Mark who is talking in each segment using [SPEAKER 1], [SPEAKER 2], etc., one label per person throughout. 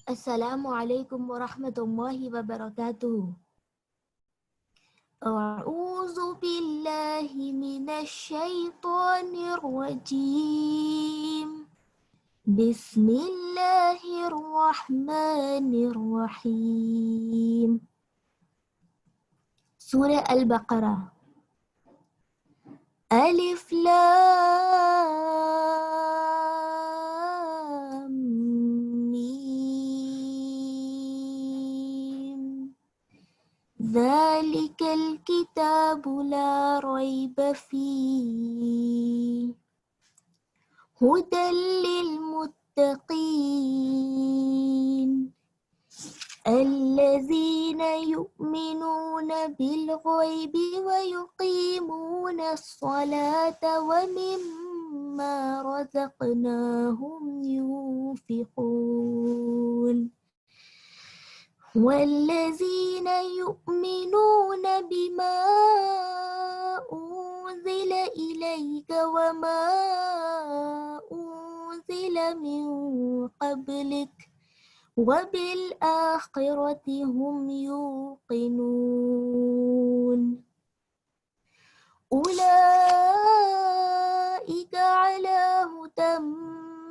[SPEAKER 1] السلام علیکم ورحمۃ اللہ وبرکاتہ. اعوذ باللہ من الشیطان الرجیم. بسم اللہ الرحمن الرحیم. سورہ البقرہ. الف لام میم. ذلك الكتاب لا ريب فيه هدى للمتقين الذين يؤمنون بالغيب ويقيمون الصلاة ومما رزقناهم ينفقون والذين يؤمنون بما أنزل إليك وما أنزل من قبلك وبالآخرة هم يوقنون أولئك على هدى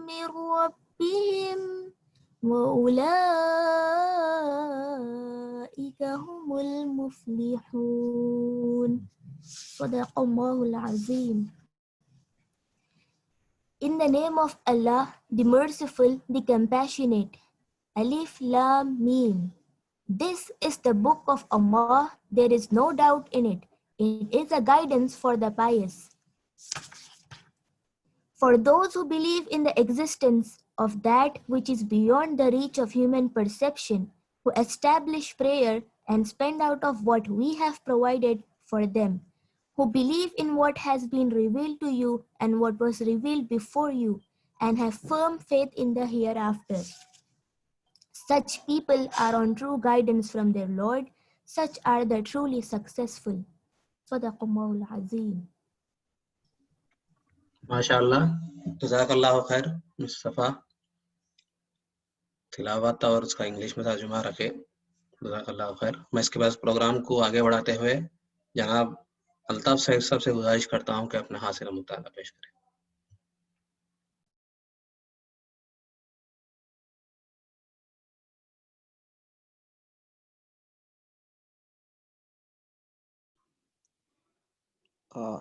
[SPEAKER 1] من ربهم وأولئك هم المفلحون. صدق الله العظيم. In the name of Allah, the Merciful, the Compassionate. Alif Lam Mim. This is the book of Allah. There is no doubt in it. It is a guidance for the pious. For those who believe in the existence of that which is beyond the reach of human perception, who establish prayer and spend out of what we have provided for them, who believe in what has been revealed to you and what was revealed before you, and have firm faith in the hereafter. Such people are on true guidance from their Lord. Such are the truly successful. Sadaqallahul Azim.
[SPEAKER 2] MashaAllah. Jazakallahu khair. Mustafa. تلاوت اور اس کا English میں ترجمہ رکھے. جزاک اللہ خیر. میں اس کے بعد پروگرام کو آگے بڑھاتے ہوئے جناب الطاف صاحب سے گزارش کرتا ہوں کہ اپنے حاصل مطالعہ پیش کریں.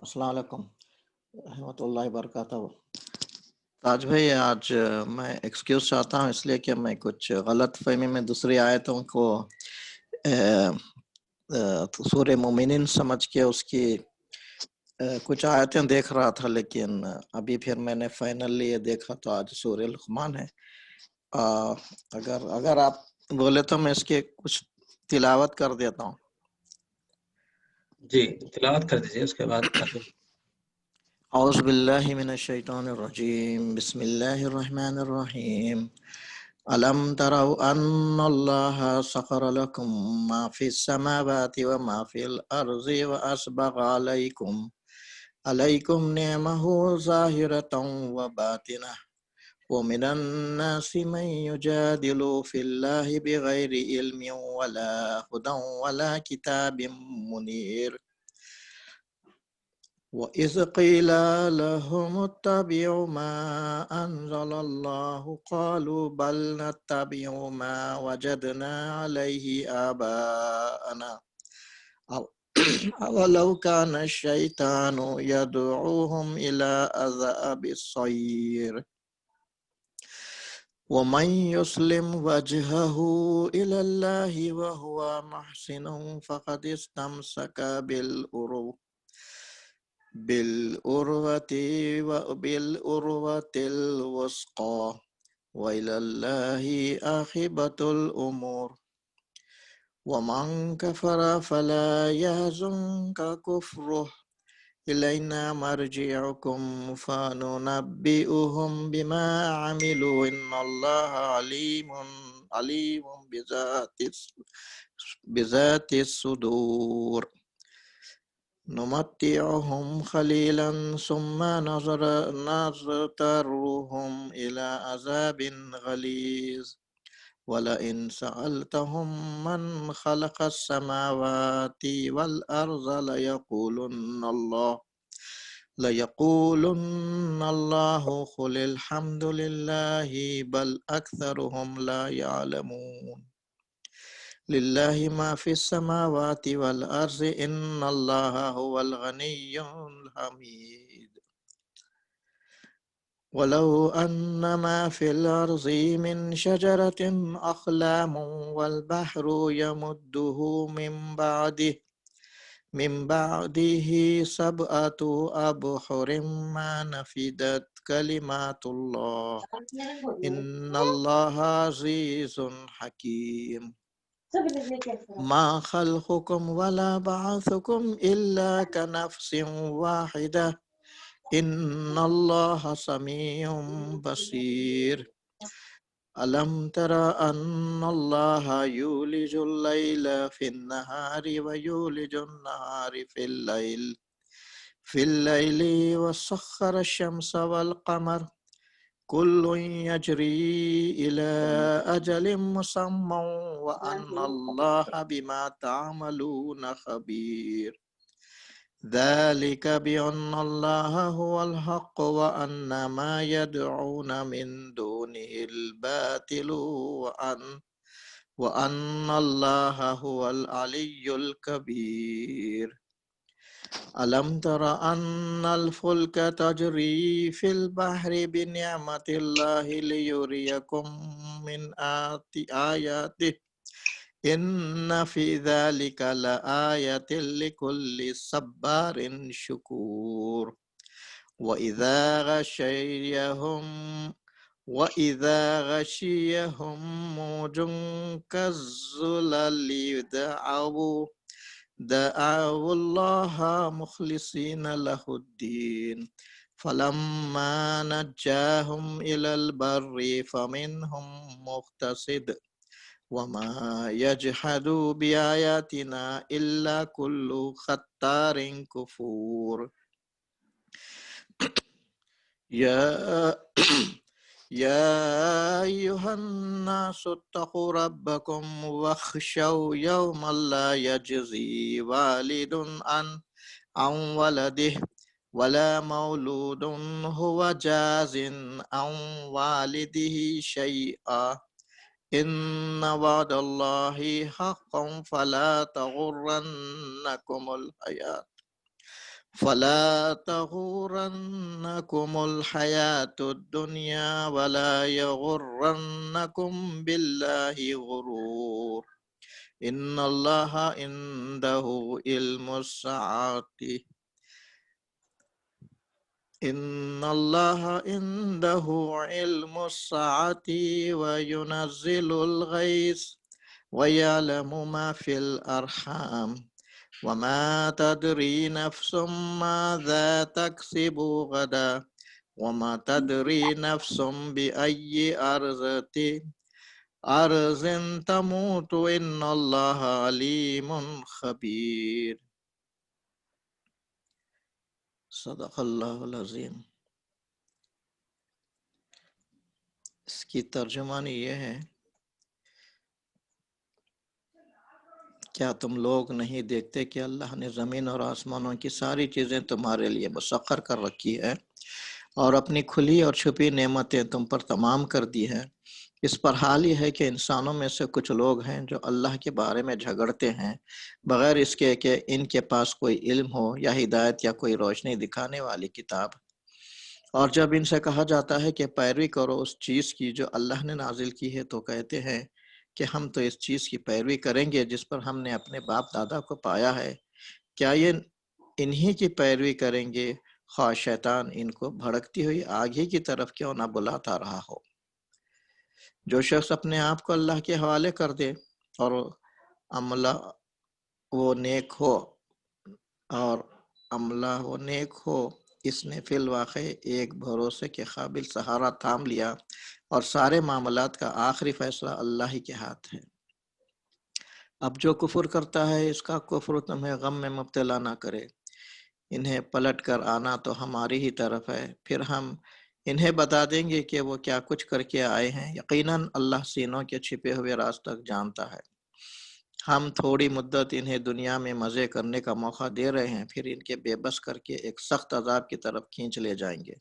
[SPEAKER 3] السلام علیکم رحمۃ اللہ وبرکاتہ. تاج بھائی آج میں ایکسکیوز چاہتا ہوں اس لیے کہ میں کچھ غلط فہمی میں دوسری آیتوں کو سورہ مومنین سمجھ کے اس کی کچھ آیتیں دیکھ رہا تھا، لیکن ابھی پھر میں نے فائنلی یہ دیکھا تو آج سورہ لقمان ہے. اگر آپ بولے تو میں اس کی کچھ تلاوت کر دیتا ہوں.
[SPEAKER 2] جی تلاوت کر دیجیے اس کے بعد.
[SPEAKER 3] اعوذ باللہ من الشیطان الرجیم. بسم اللہ الرحمن الرحیم. الم تروا ان اللہ سخر لکم ما فی السماوات وما فی الارض واسبغ علیکم نعمہ ظاہرۃ وباطنہ ومن الناس من یجادل فی اللہ بغیر علم ولا ہدی ولا کتاب منیر. وَإِذْ قِيلَ لَهُمُ اتَّبِعُوا مَا أَنزَلَ اللَّهُ قَالُوا بَلْ نَتَّبِعُ مَا وَجَدْنَا عَلَيْهِ آبَاءَنَا أَوَلَوْ كَانَ الشَّيْطَانُ يَدْعُوهُمْ إِلَى عَذَابِ السَّعِيرِ. وَمَنْ يُسْلِمْ وَجْهَهُ إِلَى اللَّهِ وَهُوَ مُحْسِنٌ فَقَدِ اسْتَمْسَكَ بالعروة الوثقى وإلى الله عاقبة الأمور. ومن كفر فلا يحزنك كفره إلينا مرجعكم فننبئهم بما عملوا إن الله عليم بذات الصدور. نمتعهم قليلا ثم نضطرهم إلى عذاب غليظ ولئن سألتهم من خلق السماوات والأرض ليقولن الله قل الحمد لله بل أكثرهم لا يعلمون لله ما في السماوات والأرض إن الله هو الغني الحميد ولو أن ما في الأرض من شجرة أقلام والبحر يمده من بعده سبعة أبحر ما نفدت كلمات الله إن الله عزيز حكيم ما خلقكم ولا بعثكم إلا كنفس واحدة إن الله سميع بصير ألم تر أن الله يولج الليل في النهار ويولج النهار في الليل وسخر الشمس والقمر كل يجري إلى أجل مسمى وأن الله بما تعملون خبير ذلك بأن الله هو الحق وأن ما يدعون من دونه الباطل وأن الله هو العلي الكبير ألم تر أن الفلك تجري في البحر بنعمة الله ليريكم من آياته إن في ذلك لآية لكل صبار شكور وإذا غشيهم موج كالظلل دعوا الله مخلصين له الدين فلما نجاهم إلى البر فمنهم مقتصد وما يجحد بآياتنا إلا كل ختار كفور يا أيها الناس اتقوا ربكم واخشوا يوما لا يجزي والد عن ولده ولا مولود هو جاز عن والده شيئا إن وعد الله حق فلا تغرنكم الحياة الدنيا ولا يغرنكم بالله غرور إن الله عنده علم الساعة وينزل الغيث ويعلم ما في الأرحام وما تدري نفس ماذا تكسب غدا وما تدري نفس بأي أرض تموت إن الله عليم خبير صدق اللہ العظیم۔ اس کی ترجمانی یہ ہے، کیا تم لوگ نہیں دیکھتے کہ اللہ نے زمین اور آسمانوں کی ساری چیزیں تمہارے لیے مسخر کر رکھی ہے اور اپنی کھلی اور چھپی نعمتیں تم پر تمام کر دی ہے۔ اس پر حال یہ ہے کہ انسانوں میں سے کچھ لوگ ہیں جو اللہ کے بارے میں جھگڑتے ہیں بغیر اس کے کہ ان کے پاس کوئی علم ہو یا ہدایت یا کوئی روشنی دکھانے والی کتاب، اور جب ان سے کہا جاتا ہے کہ پیروی کرو اس چیز کی جو اللہ نے نازل کی ہے تو کہتے ہیں کہ ہم تو اس چیز کی پیروی کریں گے جس پر ہم نے اپنے باپ دادا کو پایا ہے۔ کیا یہ انہی کی پیروی کریں گے خواہ شیطان ان کو بھڑکتی ہوئی آگ ہی کی طرف کیوں نہ بلاتا رہا ہو؟ جو شخص اپنے آپ کو اللہ کے حوالے کر دے اور عملہ وہ نیک ہو اس نے فی الواقع ایک بھروسے کے قابل سہارا تھام لیا اور سارے معاملات کا آخری فیصلہ اللہ ہی کے ہاتھ ہے۔ اب جو کفر کرتا ہے اس کا کفر تمہیں غم میں مبتلا نہ کرے، انہیں پلٹ کر آنا تو ہماری ہی طرف ہے، پھر ہم انہیں بتا دیں گے کہ وہ کیا کچھ کر کے آئے ہیں۔ یقیناً اللہ سینوں کے چھپے ہوئے راز تک جانتا ہے۔ ہم تھوڑی مدت انہیں دنیا میں مزے کرنے کا موقع دے رہے ہیں، پھر ان کے بے بس کر کے ایک سخت عذاب کی طرف کھینچ لے جائیں گے۔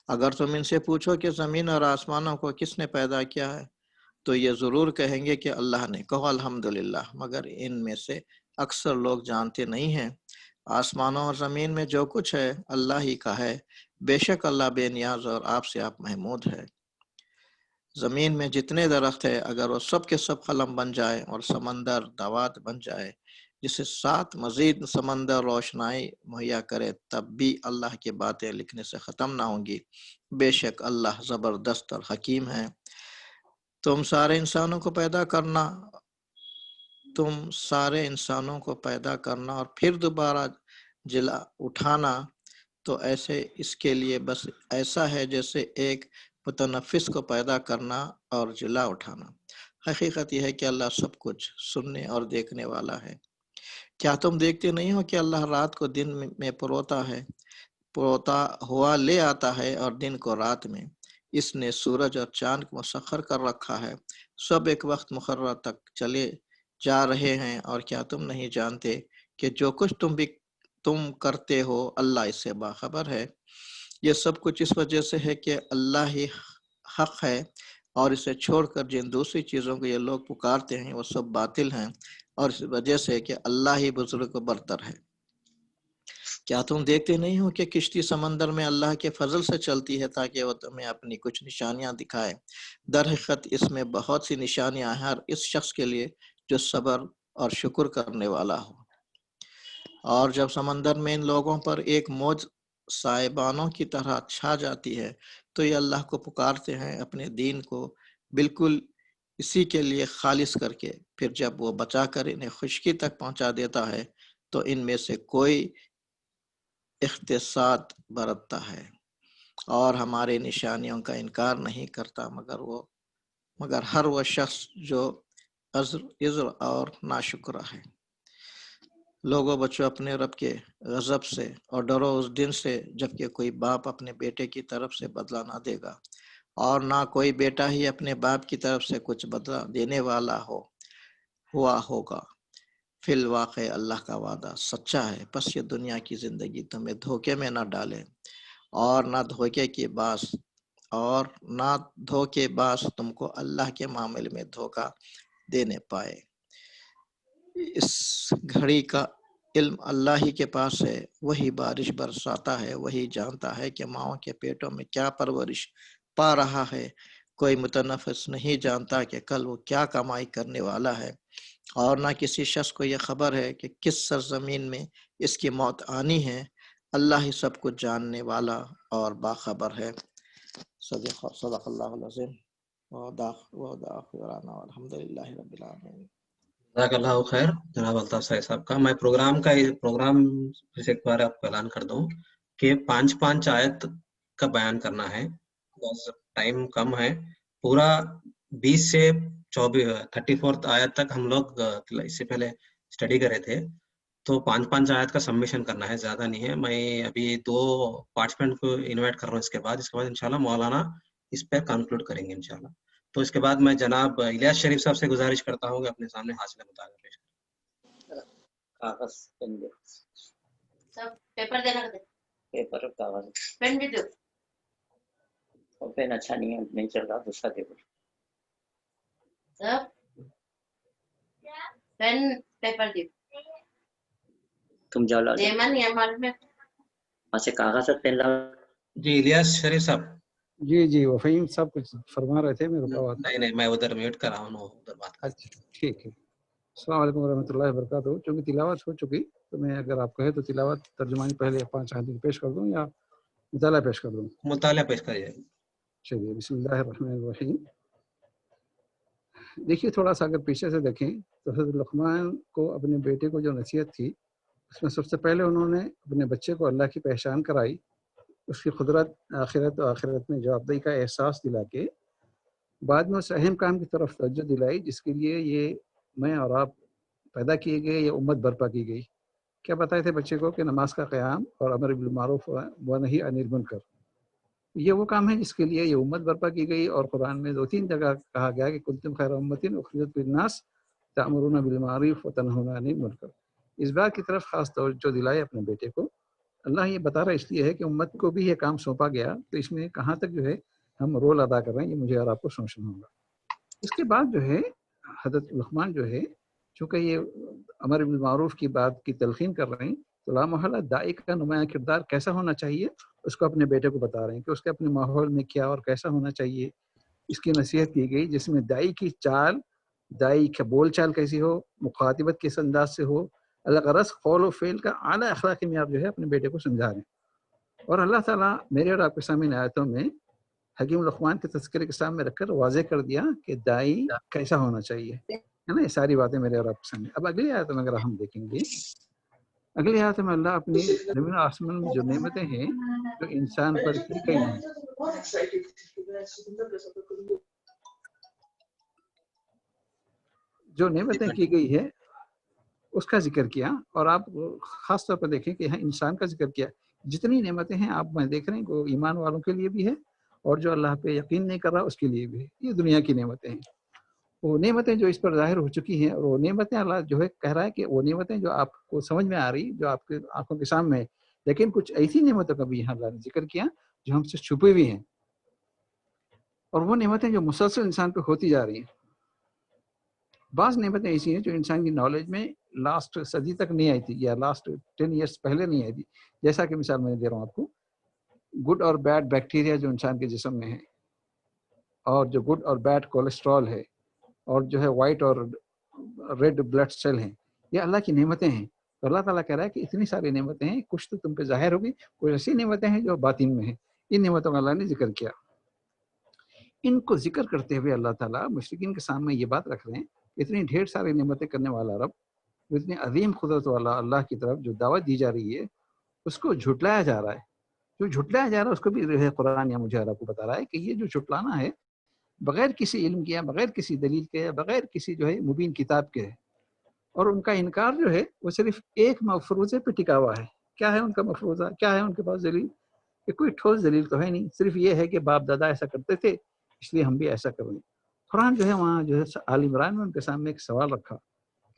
[SPEAKER 3] اگر تم ان سے پوچھو کہ زمین اور آسمانوں کو کس نے پیدا کیا ہے تو یہ ضرور کہیں گے کہ اللہ نے۔ کہو الحمدللہ، مگر ان میں سے اکثر لوگ جانتے نہیں ہیں۔ آسمانوں اور زمین میں جو کچھ ہے اللہ ہی کا ہے، بے شک اللہ بے نیاز اور آپ سے آپ محمود ہے۔ زمین میں جتنے درخت ہے اگر وہ سب کے سب قلم بن جائے اور سمندر دوات بن جائے جسے ساتھ مزید سمندر روشنائی مہیا کرے تب بھی اللہ کی باتیں لکھنے سے ختم نہ ہوں گی، بے شک اللہ زبردست اور حکیم ہے۔ تم سارے انسانوں کو پیدا کرنا اور پھر دوبارہ جلا اٹھانا تو ایسے اس کے لیے بس ایسا ہے جیسے ایک متنفس کو پیدا کرنا اور جلا اٹھانا۔ حقیقت یہ ہے کہ اللہ سب کچھ سننے اور دیکھنے والا ہے۔ کیا تم دیکھتے نہیں ہو کہ اللہ رات کو دن میں پروتا ہوا لے آتا ہے اور دن کو رات میں؟ اس نے سورج اور چاند کو مسخر کر رکھا ہے، سب ایک وقت مقررہ تک چلے جا رہے ہیں، اور کیا تم نہیں جانتے کہ جو کچھ تم کرتے ہو اللہ اس سے باخبر ہے؟ یہ سب کچھ اس وجہ سے ہے کہ اللہ ہی حق ہے، اور اسے چھوڑ کر جن دوسری چیزوں کو یہ لوگ پکارتے ہیں وہ سب باطل ہیں، اور اس وجہ سے کہ اللہ ہی بزرگ و برتر ہے۔ کیا تم دیکھتے نہیں ہو کہ کشتی سمندر میں اللہ کے فضل سے چلتی ہے تاکہ وہ تمہیں اپنی کچھ نشانیاں دکھائے؟ در حقیقت اس میں بہت سی نشانیاں ہیں ہر اس شخص کے لیے جو صبر اور شکر کرنے والا ہو۔ اور جب سمندر میں ان لوگوں پر ایک موج سائبانوں کی طرح چھا جاتی ہے تو یہ اللہ کو پکارتے ہیں اپنے دین کو بالکل اسی کے لیے خالص کر کے، پھر جب وہ بچا کر انہیں خشکی تک پہنچا دیتا ہے تو ان میں سے کوئی اختصاص برتتا ہے اور ہمارے نشانیوں کا انکار نہیں کرتا مگر ہر وہ شخص جو عذر اور ناشکرہ ہے۔ لوگوں بچوں اپنے رب کے غضب سے اور ڈرو اس دن سے جبکہ کوئی باپ اپنے بیٹے کی طرف سے بدلہ نہ دے گا اور نہ کوئی بیٹا ہی اپنے باپ کی طرف سے کچھ بدلہ دینے والا ہوا ہوگا۔ فی الواقع اللہ کا وعدہ سچا ہے، پس یہ دنیا کی زندگی تمہیں دھوکے میں نہ ڈالے اور نہ دھوکے باز تم کو اللہ کے معاملے میں دھوکہ دینے پائے۔ اس گھڑی کا علم اللہ ہی کے پاس ہے، وہی بارش برساتا ہے، وہی جانتا ہے کہ ماؤں کے پیٹوں میں کیا پرورش پا رہا ہے۔ کوئی متنفس نہیں جانتا کہ کل وہ کیا کمائی کرنے والا ہے، اور نہ کسی شخص کو یہ خبر ہے کہ کس سرزمین میں اس کی موت آنی ہے۔ اللہ ہی سب کچھ جاننے والا اور باخبر ہے۔ صدق اللہ العظیم والحمد للہ رب العالمین۔
[SPEAKER 2] جزاک اللہ خیر جناب الطاف صاحب کا۔ میں پروگرام سے ایک بار آپ کو اعلان کر دوں کہ 5 آیت کا بیان کرنا ہے، بس ٹائم کم ہے۔ پورا 20 سے 34 آیت تک ہم لوگ اس سے پہلے اسٹڈی کرے تھے، تو 5 آیت کا سبمیشن کرنا ہے، زیادہ نہیں ہے۔ میں ابھی 2 پارٹیسپینٹ کو انوائٹ کر رہا ہوں، اس کے بعد انشاءاللہ مولانا اس پہ کنکلوڈ کریں گے انشاءاللہ۔ تو اس کے بعد میں جناب الیاس شریف صاحب سے گزارش کرتا ہوں کہ اپنے سامنے حاصل مطالعہ پیش کریں۔
[SPEAKER 4] کاغذ پین دے، سب پیپر دینا، پیپر اور کاغذ، پین بھی دو، اور پین اچھا نہیں چل رہا، دوسرا پیپر، سب پین پیپر دو، تم جاؤ لا وہاں سے کاغذ اور پین لاؤ۔
[SPEAKER 2] جی الیاس شریف صاحب۔
[SPEAKER 5] جی وہ فہیم صاحب کچھ فرما رہے تھے، میرے بات
[SPEAKER 2] نہیں میں ادھر میوٹ کر رہا ہوں، ادھر بات کر۔
[SPEAKER 5] اچھا ٹھیک ہے۔ السلام علیکم ورحمۃ اللہ وبرکاتہ۔ چونکہ تلاوت ہو چکی تو میں اگر آپ کہیں تو تلاوت ترجمانی پہلے 5 آیتیں پیش کر دوں یا مطالعہ پیش کر دوں؟
[SPEAKER 2] مطالعہ پیش کریے۔
[SPEAKER 5] چلیے، بسم اللہ الرحمن الرحیم۔ دیکھیے تھوڑا سا اگر پیچھے سے دیکھیں تو حضرت لقمان کو اپنے بیٹے کو جو نصیحت تھی اس میں سب سے پہلے انہوں نے اپنے بچے کو اللہ کی پہچان کرائی، اس کی قدرت آخرت میں جوابدہی کا احساس دلا کے بعد میں اس اہم کام کی طرف توجہ دلائی جس کے لیے یہ میں اور آپ پیدا کیے گئے، یہ امت برپا کی گئی کیا بتائے تھے بچے کو کہ نماز کا قیام اور امر بالمعروف و نہی عن المنکر یہ وہ کام ہے جس کے لیے یہ امت برپا کی گئی، اور قرآن میں 2-3 جگہ کہا گیا کہ کنتم خیر امۃ اخرجت للناس تأمرون بالمعروف وتنہون عن المنکر۔ اس بات کی طرف خاص توجہ دلائے اپنے بیٹے کو۔ اللہ یہ بتا رہا اس لیے ہے کہ امت کو بھی یہ کام سونپا گیا، تو اس میں کہاں تک جو ہے ہم رول ادا کر رہے ہیں یہ مجھے اور آپ کو سوچنا ہوگا۔ اس کے بعد جو ہے حضرت لقمان جو ہے چونکہ یہ امر بالمعروف کی بات کی تلقین کر رہے ہیں، تو لامحالہ داعی کا نمایاں کردار کیسا ہونا چاہیے اس کو اپنے بیٹے کو بتا رہے ہیں کہ اس کے اپنے ماحول میں کیا اور کیسا ہونا چاہیے۔ اس کی نصیحت کی گئی جس میں داعی کی چال، داعی کا بول چال کیسی ہو، مخاطبت کس انداز سے ہو، الغرض قول و فعل کا اعلیٰ اخلاقی معیار جو ہے اپنے بیٹے کو سمجھا رہے ہیں۔ اور اللہ تعالیٰ میرے اور آپ کے سامنے آیتوں میں حکیم لقمان کے تذکرے کے سامنے رکھ کر واضح کر دیا کہ داعی کیسا ہونا چاہیے، ہے نا۔ یہ ساری باتیں میرے اور آپ کے سامنے۔ اب اگلی آیت میں اگر ہم دیکھیں گے، اگلی آیت میں اللہ اپنی زمین و آسمان میں جو نعمتیں ہیں جو انسان پر کی گئی ہیں، جو نعمتیں کی گئی ہے اس کا ذکر کیا، اور آپ خاص طور پر دیکھیں کہ یہاں انسان کا ذکر کیا۔ جتنی نعمتیں ہیں آپ میں دیکھ رہے ہیں وہ ایمان والوں کے لیے بھی ہے، اور جو اللہ پہ یقین نہیں کر رہا اس کے لیے بھی ہے۔ یہ دنیا کی نعمتیں ہیں، وہ نعمتیں جو اس پر ظاہر ہو چکی ہیں، اور وہ نعمتیں اللہ جو ہے کہہ رہا ہے کہ وہ نعمتیں جو آپ کو سمجھ میں آ رہی، جو آپ کے آنکھوں کے سامنے ہے، لیکن کچھ ایسی نعمتوں کا بھی یہاں اللہ نے ذکر کیا جو ہم سے چھپی ہوئی ہیں، اور وہ نعمتیں جو مسلسل انسان پہ ہوتی جا رہی ہیں۔ بعض نعمتیں ایسی ہیں جو انسان کی نالج میں لاسٹ صدی تک نہیں آئی تھی، یا لاسٹ 10 ایئرس پہلے نہیں آئی تھی، جیسا کہ مثال میں دے رہا ہوں آپ کو، گڈ اور بیڈ بیکٹیریا جو انسان کے جسم میں ہے، اور جو گڈ اور بیڈ کولیسٹرول ہے، اور جو ہے وائٹ اور ریڈ بلڈ سیل ہیں، یہ اللہ کی نعمتیں ہیں۔ تو اللہ تعالیٰ کہہ رہا ہے کہ اتنی ساری نعمتیں ہیں، کچھ تو تم پہ ظاہر ہوگی، کچھ ایسی نعمتیں ہیں جو باطن میں ہیں۔ ان نعمتوں کا اللہ نے ذکر کیا۔ ان کو ذکر کرتے ہوئے اللہ تعالیٰ مشرکین کے سامنے یہ بات رکھ رہے ہیں، اتنی ڈھیر ساری نعمتیں کرنے والا رب، اتنی عظیم قدرت والا اللہ کی طرف جو دعوت دی جا رہی ہے اس کو جھٹلایا جا رہا ہے۔ جو جھٹلایا جا رہا ہے اس کو بھی قرآن یا مجھے آپ کو بتا رہا ہے کہ یہ جو جھٹلانا ہے بغیر کسی علم کے، بغیر کسی دلیل کے، بغیر کسی جو ہے مبین کتاب کے ہے، اور ان کا انکار جو ہے وہ صرف ایک مفروضے پہ ٹکا ہوا ہے۔ کیا ہے ان کا مفروضہ؟ کیا ہے ان کے پاس دلیل؟ کہ کوئی ٹھوس دلیل تو ہے نہیں، صرف یہ ہے کہ باپ دادا ایسا کرتے تھے اس لیے ہم بھی ایسا کریں۔ قرآن جو ہے وہاں جو ہے آل عمران میں ان کے سامنے ایک سوال رکھا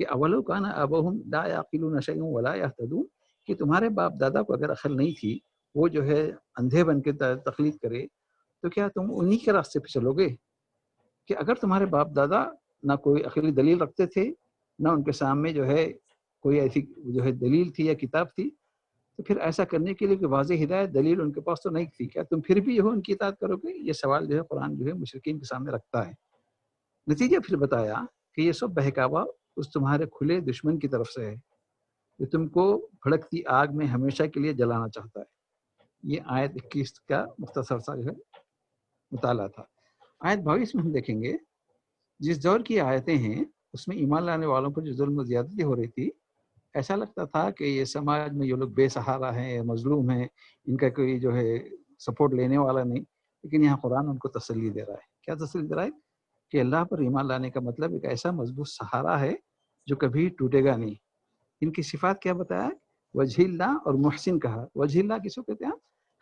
[SPEAKER 5] کہ اولو کان آباؤہم لا یعقلون شیئا ولا یہتدون، کہ تمہارے باپ دادا کو اگر عقل نہیں تھی، وہ جو ہے اندھے بن کے تقلید کرے، تو کیا تم انہی کے راستے پہ چلو گے؟ کہ اگر تمہارے باپ دادا نہ کوئی عقلی دلیل رکھتے تھے، نہ ان کے سامنے جو ہے کوئی ایسی جو ہے دلیل تھی یا کتاب تھی، تو پھر ایسا کرنے کے لیے کوئی واضح ہدایت دلیل ان کے پاس تو نہیں تھی، کیا تم پھر بھی ان کی اطاعت کرو گے؟ یہ سوال جو ہے قرآن جو ہے مشرکین کے سامنے رکھتا ہے۔ نتیجہ پھر بتایا کہ یہ سب بہکاوا اس تمہارے کھلے دشمن کی طرف سے ہے جو تم کو بھڑکتی آگ میں ہمیشہ کے لیے جلانا چاہتا ہے۔ یہ آیت 21 کا مختصر سا جو ہے مطالعہ تھا۔ آیت 22 میں ہم دیکھیں گے جس دور کی آیتیں ہیں اس میں ایمان لانے والوں پر جو ظلم و زیادتی ہو رہی تھی، ایسا لگتا تھا کہ یہ سماج میں یہ لوگ بے سہارا ہیں، مظلوم ہیں، ان کا کوئی جو ہے سپورٹ لینے والا نہیں، لیکن یہاں قرآن ان کو تسلی دے رہا ہے۔ کیا تسلی دے رہا ہے؟ کہ اللہ پر ایمان لانے کا مطلب ایک ایسا مضبوط سہارا ہے جو کبھی ٹوٹے گا نہیں۔ ان کی صفات کیا بتایا؟ وجہ اللہ اور محسن کہا۔ وجہ اللہ کس کو کہتے ہیں؟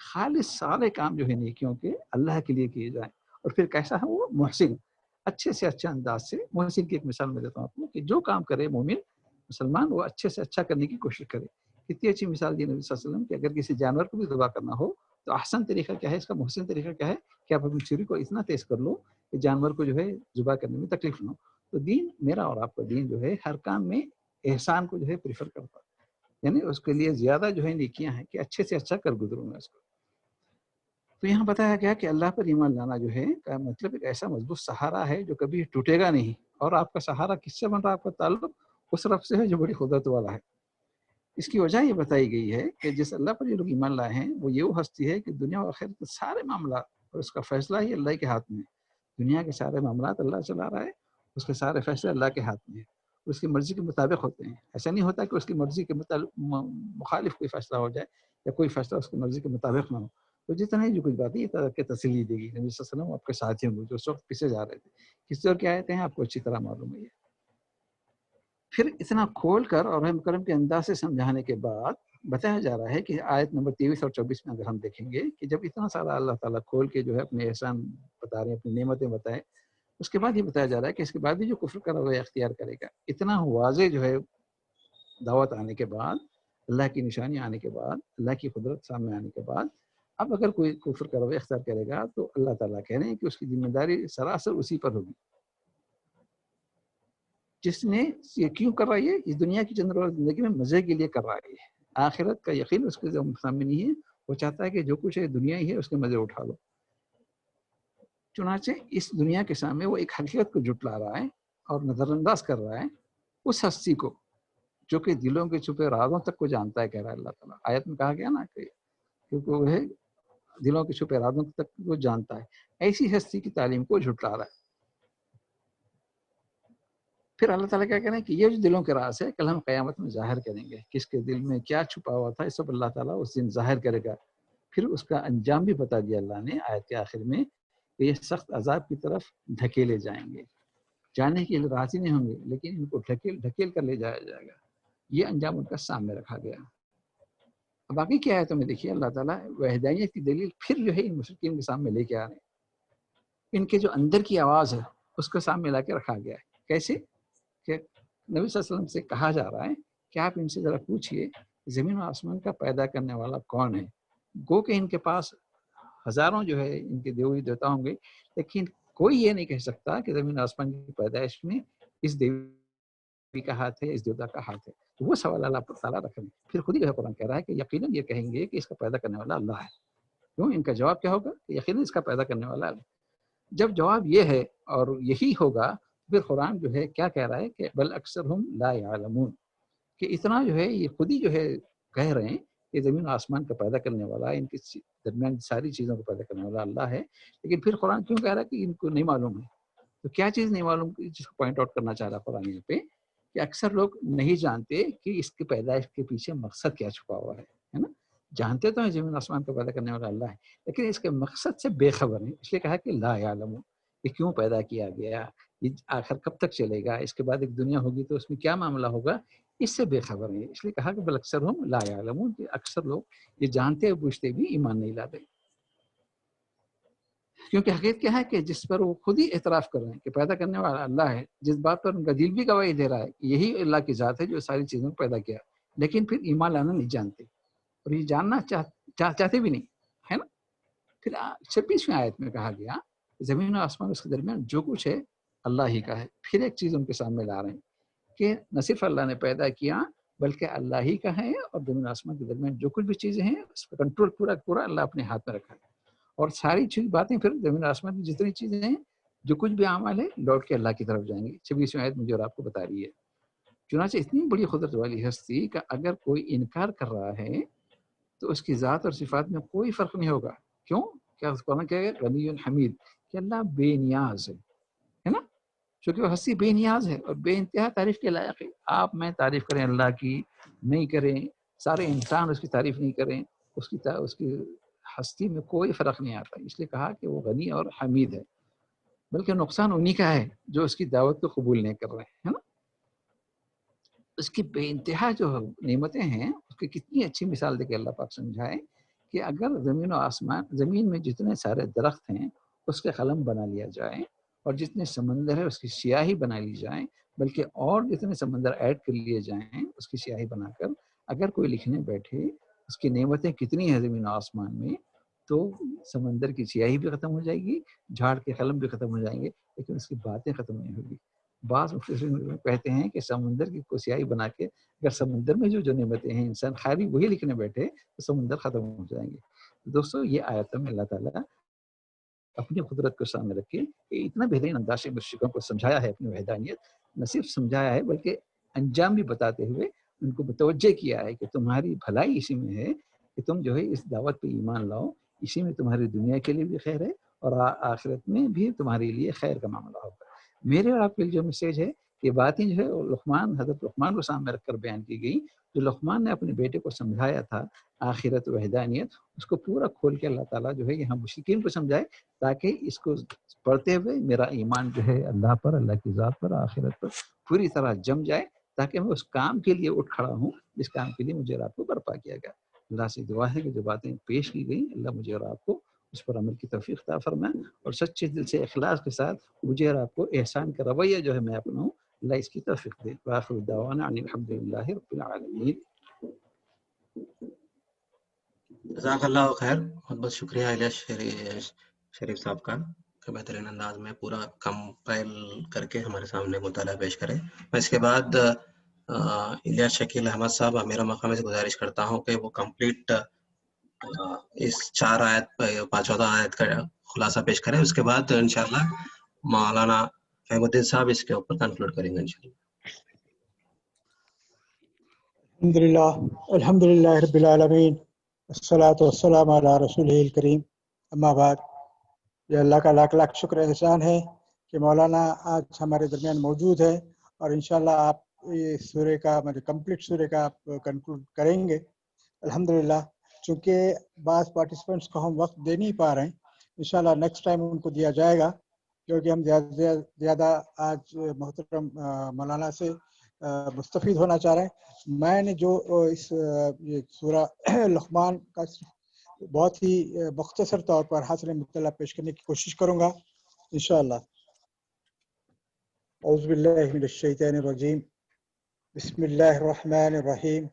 [SPEAKER 5] خالص سارے کام جو ہے نیکیوں کے اللہ کے لیے کیے جائیں، اور پھر کیسا ہے وہ؟ محسن، اچھے سے اچھا انداز سے۔ محسن کی ایک مثال میں دیتا ہوں آپ کو کہ جو کام کرے مومن مسلمان وہ اچھے سے اچھا کرنے کی کوشش کرے۔ کتنی اچھی مثال دی نبی صلی اللہ علیہ وسلم کہ اگر کسی جانور کو بھی ذبح کرنا ہو تو احسن طریقہ کیا ہے، اس کا محسن طریقہ کیا ہے کہ آپ اپنی چھری کو اتنا تیز کر لو کہ جانور کو جو ہے ذبح کرنے میں تکلیف نہ ہو۔ تو دین، میرا اور آپ کا دین جو ہے ہر کام میں احسان کو جو ہے پریفر کرتا ہے، یعنی اس کے لیے زیادہ جو ہے نیکیاں ہیں کہ اچھے سے اچھا کر گزروں میں اس کو۔ تو یہاں بتایا گیا کہ اللہ پر ایمان لانا جو ہے کا مطلب ایک ایسا مضبوط سہارا ہے جو کبھی ٹوٹے گا نہیں۔ اور آپ کا سہارا کس سے بن رہا ہے؟ آپ کا تعلق اس رب سے ہے جو بڑی قدرت والا ہے۔ اس کی وجہ یہ بتائی گئی ہے کہ جس اللہ پر یہ لوگ ایمان لائے ہیں وہ یہ ہستی ہے کہ دنیا و آخرت کے سارے معاملات اور اس کا فیصلہ ہی اللہ کے ہاتھ میں ہے۔ دنیا کے سارے معاملات اللہ چلا رہا ہے، اس کے سارے فیصلے اللہ کے ہاتھ میں ہیں، اس کی مرضی کے مطابق ہوتے ہیں۔ ایسا نہیں ہوتا کہ اس کی مرضی کے مخالف کوئی فیصلہ ہو جائے یا کوئی فیصلہ اس کی مرضی کے مطابق نہ ہو۔ تو جتنے جو کچھ باتیں یہ کہ تسلی دے گی نبی صلی اللہ علیہ وسلم آپ کے ساتھیوں کو جو اس وقت پیچھے جا رہے تھے۔ کس طور کی آیتیں ہیں آپ کو اچھی طرح معلوم ہے۔ پھر اتنا کھول کر اور رحم کرم کے انداز سے سمجھانے کے بعد بتایا جا رہا ہے کہ آیت نمبر 23 اور 24 میں اگر ہم دیکھیں گے کہ جب اتنا سارا اللہ تعالیٰ کھول کے جو ہے اپنے احسان بتا رہے ہیں، اپنی نعمتیں بتائیں، اس کے بعد یہ بتایا جا رہا ہے کہ اس کے بعد بھی جو کفر کا رویہ اختیار کرے گا، اتنا واضح جو ہے دعوت آنے کے بعد، اللہ کی نشانی آنے کے بعد، اللہ کی قدرت سامنے آنے کے بعد، اب اگر کوئی کفر کا رویہ اختیار کرے گا تو اللہ تعالیٰ کہہ رہے ہیں کہ اس کی ذمہ داری سراسر اسی پر ہوگی، جس نے یہ کیوں کر رہا ہے، یہ اس دنیا کی چند روز زندگی میں مزے کے لیے کر رہا ہے، آخرت کا یقین اس کے سامنے نہیں ہے، وہ چاہتا ہے کہ جو کچھ ہے دنیا ہی ہے اس کے مزے اٹھا لو۔ چنانچہ اس دنیا کے سامنے وہ ایک حقیقت کو جھٹلا رہا ہے اور نظر انداز کر رہا ہے اس ہستی کو جو کہ دلوں کے چھپے رازوں تک کو جانتا ہے، کہہ رہا ہے اللہ تعالیٰ۔ آیت میں کہا گیا نا کہ کیونکہ وہ ہے دلوں کے چھپے رازوں تک وہ جانتا ہے، ایسی ہستی کی تعلیم کو جھٹلا رہا ہے۔ پھر اللہ تعالیٰ کیا کہہ رہے ہیں کہ یہ جو دلوں کے راز ہے کل ہم قیامت میں ظاہر کریں گے، کس کے دل میں کیا چھپا ہوا تھا، یہ سب اللہ تعالیٰ اس دن ظاہر کرے گا۔ پھر اس کا انجام بھی بتا دیا اللہ نے آیت کے آخر میں کہ یہ سخت عذاب کی طرف دھکیلے جائیں گے، جانے کے لیے راضی نہیں ہوں گے لیکن ان کو ڈھکیل کر لے جایا جائے گا، یہ انجام ان کا سامنے رکھا گیا۔ اب باقی کیا ہے تو میں دیکھیے اللہ تعالیٰ وحدانیت کی دلیل پھر جو ہے ان مشرکین کے سامنے لے کے آ رہے ہیں، ان کے جو اندر کی آواز ہے اس کو سامنے لا کے رکھا گیا ہے۔ کیسے کہ نبی صلی اللہ علیہ وسلم سے کہا جا رہا ہے کہ آپ ان سے ذرا پوچھئے زمین و آسمان کا پیدا کرنے والا کون ہے۔ گو کہ ان کے پاس ہزاروں جو ہے ان کے دیوی دیوتا ہوں گے، لیکن کوئی یہ نہیں کہہ سکتا کہ زمین و آسمان کی پیدائش میں اس دیوی کا ہاتھ ہے، اس دیوتا کا ہاتھ ہے۔ تو وہ سوال اللہ تعالیٰ رکھ رہے ہیں۔ پھر خود ہی قرآن کہہ رہا ہے کہ یقیناً یہ کہیں گے کہ اس کا پیدا کرنے والا اللہ ہے۔ کیوں؟ ان کا جواب کیا ہوگا کہ یقیناً اس کا پیدا کرنے والا اللہ۔ جب جواب یہ ہے اور یہی ہوگا، پھر قرآن جو ہے کیا کہہ رہا ہے کہ بل اکثرہم لا یعلمون، کہ اتنا جو ہے یہ خود ہی جو ہے کہہ رہے ہیں کہ زمین و آسمان کا پیدا کرنے والا، ان کے درمیان ساری چیزوں کو پیدا کرنے والا اللہ ہے، لیکن پھر قرآن کیوں کہہ رہا ہے کہ ان کو نہیں معلوم ہے؟ تو کیا چیز نہیں معلوم جس کو پوائنٹ آؤٹ کرنا چاہ رہا قرآن یہاں پہ کہ اکثر لوگ نہیں جانتے کہ اس کی پیدائش کے پیچھے مقصد کیا چھپا ہوا ہے نا؟ جانتے تو ہیں زمین آسمان کو پیدا کرنے والا اللہ ہے، لیکن اس کے مقصد سے بے خبر ہیں، اس لیے کہا کہ لا یعلمون، یہ کیوں پیدا کیا گیا، یہ آخر کب تک چلے گا، اس کے بعد ایک دنیا ہوگی تو اس میں کیا معاملہ ہوگا، اس سے بے خبر ہیں۔ اس لیے کہا کہ بل اکثرہم لا یعلمون، کہ اکثر لوگ یہ جانتے اور بوجھتے بھی ایمان نہیں لاتے، کیونکہ حقیقت کیا ہے کہ جس پر وہ خود ہی اعتراف کر رہے ہیں کہ پیدا کرنے والا اللہ ہے، جس بات پر ان کا دل بھی گواہی دے رہا ہے یہی اللہ کی ذات ہے جو ساری چیزوں کو پیدا کیا، لیکن پھر ایمان لانا نہیں جانتے اور یہ جاننا چاہتے بھی نہیں، ہے نا۔ پھر 26ویں آیت میں کہا گیا زمین و آسمان اس کے درمیان جو کچھ ہے اللہ ہی کا ہے۔ پھر ایک چیز ان کے سامنے لا رہے ہیں کہ نہ صرف اللہ نے پیدا کیا بلکہ اللہ ہی کا ہے، اور زمین و آسمان کے درمیان جو کچھ بھی چیزیں ہیں اس کا کنٹرول پورا اللہ اپنے ہاتھ میں رکھا ہے، اور ساری چیز باتیں پھر زمین و آسمان کی جتنی چیزیں ہیں جو کچھ بھی اعمال ہے لوٹ کے اللہ کی طرف جائیں گے۔ 26ویں آیت مجھے اور آپ کو بتا رہی ہے۔ چنانچہ اتنی بڑی قدرت والی ہستی کا اگر کوئی انکار کر رہا ہے تو اس کی ذات اور صفات میں کوئی فرق نہیں ہوگا۔ کیوں؟ کیا قرآن کہے گا غنی حمید، کہ اللہ بے نیاز ہے نا، چونکہ وہ ہستی بے نیاز ہے اور بے انتہا تعریف کے لائق ہے۔ آپ میں تعریف کریں اللہ کی نہیں کریں، سارے انسان اس کی تعریف نہیں کریں، اس کی ہستی میں کوئی فرق نہیں آتا، اس لیے کہا کہ وہ غنی اور حمید ہے، بلکہ نقصان انہی کا ہے جو اس کی دعوت کو قبول نہیں کر رہے ہیں نا۔ اس کی بے انتہا جو نعمتیں ہیں اس کی کتنی اچھی مثال دے کے اللہ پاک سمجھائے کہ اگر زمین و آسمان، زمین میں جتنے سارے درخت ہیں اس کے قلم بنا لیا جائے، اور جتنے سمندر ہے اس کی سیاہی بنا لی جائے، بلکہ اور جتنے سمندر ایڈ کر لیے جائیں اس کی سیاہی بنا کر اگر کوئی لکھنے بیٹھے اس کی نعمتیں کتنی ہیں زمین و آسمان میں، تو سمندر کی سیاہی بھی ختم ہو جائے گی، جھاڑ کے قلم بھی ختم ہو جائیں گے، لیکن اس کی باتیں ختم نہیں ہوگی۔ بعض مفسرین کہتے ہیں کہ سمندر کی کو سیاہی بنا کے اگر سمندر میں جو نعمتیں ہیں انسان خالی وہی لکھنے بیٹھے تو سمندر ختم ہو جائیں گے۔ دوستو یہ آیتوں میں اللہ تعالیٰ اپنی قدرت کو سامنے رکھ کے اتنا بہترین انداز سے مشرکوں کو سمجھایا ہے اپنی وحدانیت، نہ صرف سمجھایا ہے بلکہ انجام بھی بتاتے ہوئے ان کو متوجہ کیا ہے کہ تمہاری بھلائی اسی میں ہے کہ تم جو ہے اس دعوت پہ ایمان لاؤ، اسی میں تمہاری دنیا کے لیے بھی خیر ہے اور آخرت میں بھی تمہارے لیے خیر کا معاملہ ہوگا۔ میرے اور آپ کے لیے جو میسیج ہے یہ باتیں جو ہے حضرت لقمان کو سامنے رکھ کر بیان کی گئی، جو لقمان نے اپنے بیٹے کو سمجھایا تھا آخرت و وحدانیت، اس کو پورا کھول کے اللہ تعالیٰ جو ہے یہاں مشرکین کو سمجھائے تاکہ اس کو پڑھتے ہوئے میرا ایمان جو ہے اللہ پر، اللہ کی ذات پر، آخرت پر پوری طرح جم جائے، تاکہ میں اس کام کے لیے اٹھ کھڑا ہوں جس کام کے لیے مجھے اور آپ کو برپا کیا گیا. اللہ سے دعا ہے کہ جو باتیں پیش کی گئیں اللہ مجھے اور آپ کو اس پر عمل کی توفیق عطا فرمائے اور سچے دل سے اخلاص کے ساتھ مجھے اور آپ کو احسان کا رویہ جو ہے میں اپناؤں. اللہ اس کی توفیق دے. وآخر دعوانا ان الحمد للہ رب العالمین.
[SPEAKER 2] جزاک اللہ خیر. بہت بہت شکریہ الیاس شریف صاحب کا کہ بہترین انداز میں پورا کمپائل کر کے ہمارے سامنے مطالعہ پیش کرے. میں اس کے بعد الیاس شکیل احمد صاحب میرا مقام سے گزارش کرتا ہوں کہ وہ کمپلیٹ اس 4 آیت 5 آیت کا خلاصہ پیش کریں. اس کے بعد انشاءاللہ مولانا فہیم الدین صاحب اس کے اوپر کنکلوڈ کریں گے انشاءاللہ.
[SPEAKER 6] الحمد للہ رب العالمین والصلاة والسلام علی رسولہ الکریم. اما بعد، یہ اللہ کا لاکھ لاکھ شکر احسان ہے کہ مولانا آج ہمارے درمیان موجود ہے اور انشاءاللہ آپ یہ سورہ کا کمپلیٹ سورہ کا آپ کنکلوڈ کریں گے. الحمدللہ چونکہ بعض پارٹیسپینٹس کو ہم وقت دے نہیں پا رہے ہیں، انشاءاللہ نیکسٹ ٹائم ان کو دیا جائے گا، کیونکہ ہم زیادہ آج محترم مولانا سے مستفید ہونا چاہ رہے ہیں. میں نے جو اس یہ سورہ لقمان کا بہت ہی مختصر طور پر حاصل مطلع پیش کرنے کی کوشش کروں گا انشاءاللہ. اعوذ باللہ من الشیطان الرجیم، بسم اللہ الرحمن الرحیم.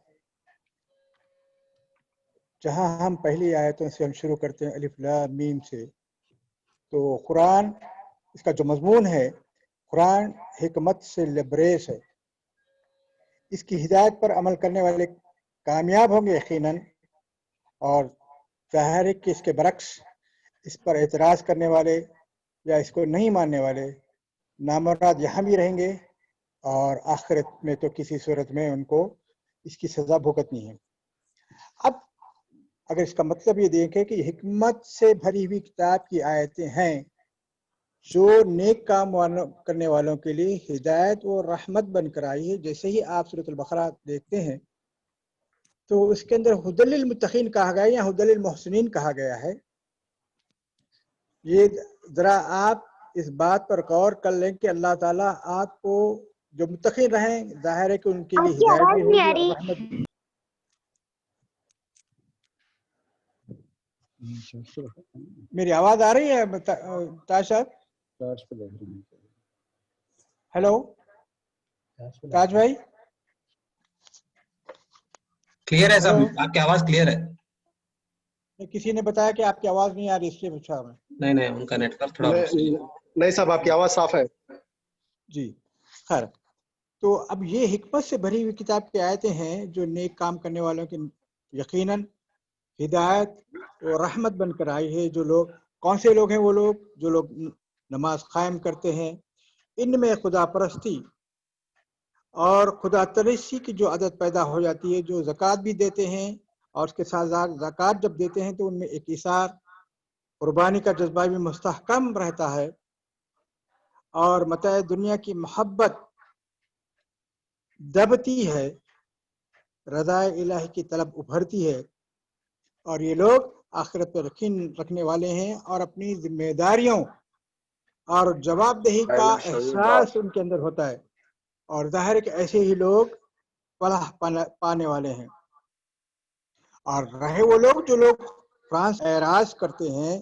[SPEAKER 6] جہاں ہم پہلی آیتوں سے ہم شروع کرتے ہیں الف لام میم سے، تو قرآن اس کا جو مضمون ہے، قرآن حکمت سے لبریز ہے. اس کی ہدایت پر عمل کرنے والے کامیاب ہوں گے یقیناً، اور ظاہر ہے کہ اس کے برعکس اس پر اعتراض کرنے والے یا اس کو نہیں ماننے والے نامراد یہاں بھی رہیں گے اور آخرت میں تو کسی صورت میں ان کو اس کی سزا بھگتنی ہے. اب اگر اس کا مطلب یہ دیکھیں کہ حکمت سے بھری ہوئی کتاب کی آیتیں ہیں جو نیک کام کرنے والوں کے لیے ہدایت و رحمت بن کر آئی ہے. جیسے ہی آپ سورۃ البقرہ دیکھتے ہیں تو اس کے اندر ہدی للمتقین کہا گیا یا ہدی للمحسنین کہا گیا ہے. یہ ذرا آپ اس بات پر غور کر لیں کہ اللہ تعالیٰ آپ کو جو متقین رہیں، ظاہر ہے کہ ان کے لیے
[SPEAKER 1] آپ کی
[SPEAKER 6] ہدایت
[SPEAKER 1] آواز
[SPEAKER 6] بھی
[SPEAKER 1] نہیں آ
[SPEAKER 6] ہوگی اور
[SPEAKER 1] رہی.
[SPEAKER 6] رحمت بھی. میری آواز آ رہی ہے تاج صاحب؟ ہیلو تاج بھائی،
[SPEAKER 2] کلیئر ہے صاحب،
[SPEAKER 6] ہیلو.
[SPEAKER 2] آپ کی آواز کلیئر ہے.
[SPEAKER 6] کسی نے بتایا کہ آپ کی آواز نہیں آ رہی، اس لیے پوچھا میں.
[SPEAKER 2] نہیں ان کا نیٹ ورک تھوڑا
[SPEAKER 7] نہیں صاحب آپ کی آواز صاف ہے.
[SPEAKER 6] جی خیر. تو اب یہ حکمت سے بھری ہوئی کتاب کی آیتیں ہیں جو نیک کام کرنے والوں کی یقیناً ہدایت و رحمت بن کر آئی ہے. جو لوگ، کون سے لوگ ہیں؟ وہ لوگ جو لوگ نماز قائم کرتے ہیں، ان میں خدا پرستی اور خدا ترسی کی جو عادت پیدا ہو جاتی ہے، جو زکوٰۃ بھی دیتے ہیں اور اس کے ساتھ زکوٰۃ جب دیتے ہیں تو ان میں ایک ایثار قربانی کا جذبہ بھی مستحکم رہتا ہے، اور متاع دنیا کی محبت دبتی ہے، رضا الہی کی طلب ابھرتی ہے، اور یہ لوگ آخرت پر یقین رکھنے والے ہیں اور اپنی ذمہ داریوں اور جواب دہی کا احساس ان کے اندر ہوتا ہے، اور ظاہر ہے کہ ایسے ہی لوگ فلاح پانے والے ہیں. اور رہے وہ لوگ جو لوگ فرانس اعراض کرتے ہیں